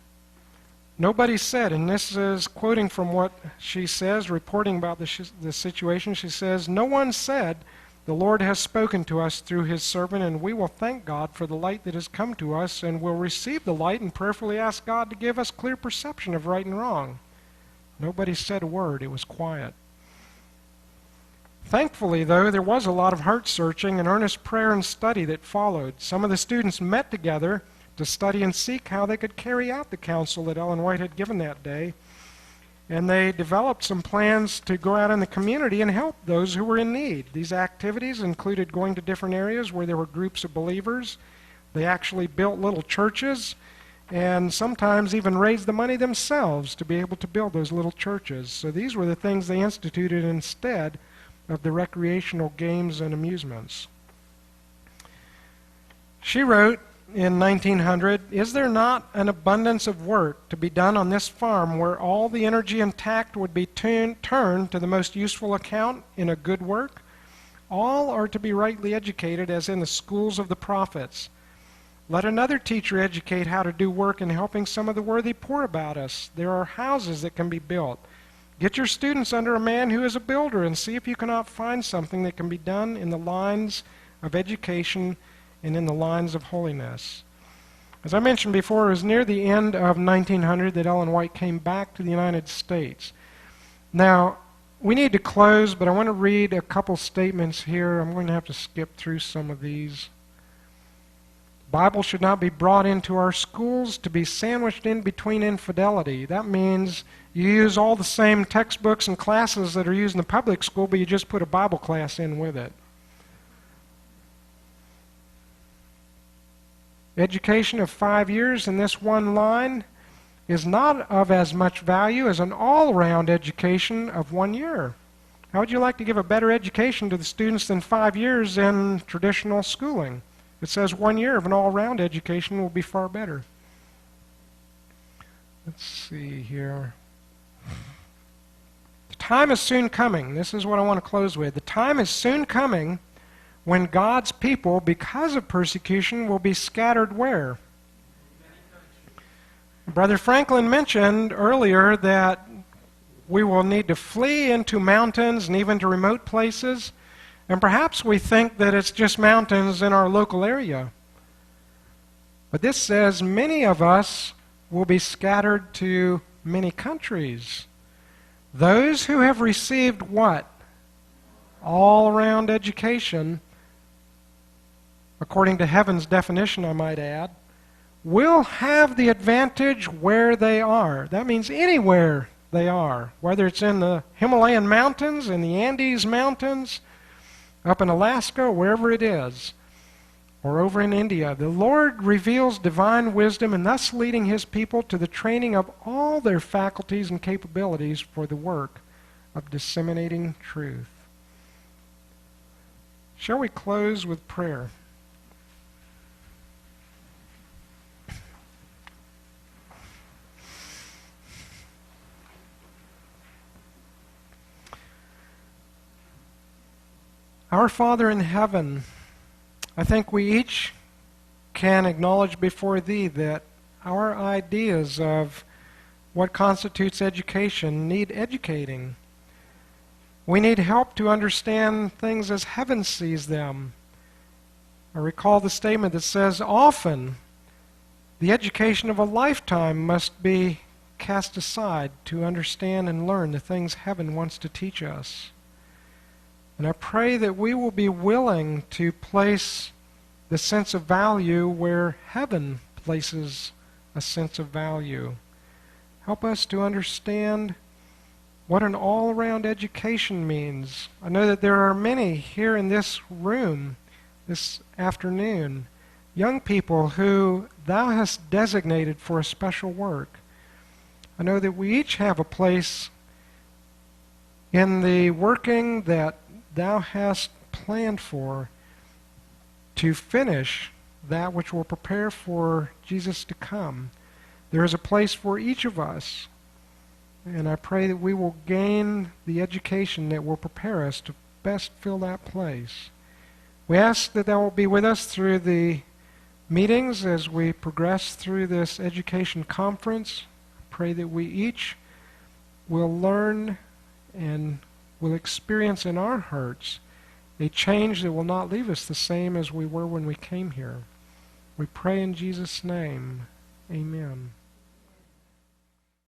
Nobody said, and this is quoting from what she says, reporting about the situation, she says, "No one said, 'The Lord has spoken to us through His servant, and we will thank God for the light that has come to us, and will receive the light and prayerfully ask God to give us clear perception of right and wrong.'" Nobody said a word. It was quiet. Thankfully, though, there was a lot of heart-searching and earnest prayer and study that followed. Some of the students met together to study and seek how they could carry out the counsel that Ellen White had given that day. And they developed some plans to go out in the community and help those who were in need. These activities included going to different areas where there were groups of believers. They actually built little churches and sometimes even raise the money themselves to be able to build those little churches. So these were the things they instituted instead of the recreational games and amusements. She wrote in 1900, "Is there not an abundance of work to be done on this farm where all the energy and tact would be turned to the most useful account in a good work? All are to be rightly educated as in the schools of the prophets. Let another teacher educate how to do work in helping some of the worthy poor about us. There are houses that can be built. Get your students under a man who is a builder and see if you cannot find something that can be done in the lines of education and in the lines of holiness." As I mentioned before, it was near the end of 1900 that Ellen White came back to the United States. Now, we need to close, but I want to read a couple statements here. I'm going to have to skip through some of these. Bible should not be brought into our schools to be sandwiched in between infidelity. That means you use all the same textbooks and classes that are used in the public school, but you just put a Bible class in with it. Education of 5 years in this one line is not of as much value as an all-round education of 1 year. How would you like to give a better education to the students than 5 years in traditional schooling? It says 1 year of an all-round education will be far better. Let's see here. The time is soon coming. This is what I want to close with. The time is soon coming when God's people, because of persecution, will be scattered where? Brother Franklin mentioned earlier that we will need to flee into mountains and even to remote places. And perhaps we think that it's just mountains in our local area. But this says many of us will be scattered to many countries. Those who have received what? All-around education, according to heaven's definition, I might add, will have the advantage where they are. That means anywhere they are, whether it's in the Himalayan mountains, in the Andes mountains, up in Alaska, wherever it is, or over in India. The Lord reveals divine wisdom and thus leading His people to the training of all their faculties and capabilities for the work of disseminating truth. Shall we close with prayer? Our Father in heaven, I think we each can acknowledge before Thee that our ideas of what constitutes education need educating. We need help to understand things as heaven sees them. I recall the statement that says, often the education of a lifetime must be cast aside to understand and learn the things heaven wants to teach us. And I pray that we will be willing to place the sense of value where heaven places a sense of value. Help us to understand what an all-around education means. I know that there are many here in this room this afternoon, young people who Thou hast designated for a special work. I know that we each have a place in the working that Thou hast planned for to finish that which will prepare for Jesus to come. There is a place for each of us, and I pray that we will gain the education that will prepare us to best fill that place. We ask that Thou will be with us through the meetings as we progress through this education conference. I pray that we each will learn and will experience in our hearts a change that will not leave us the same as we were when we came here. We pray in Jesus' name. Amen.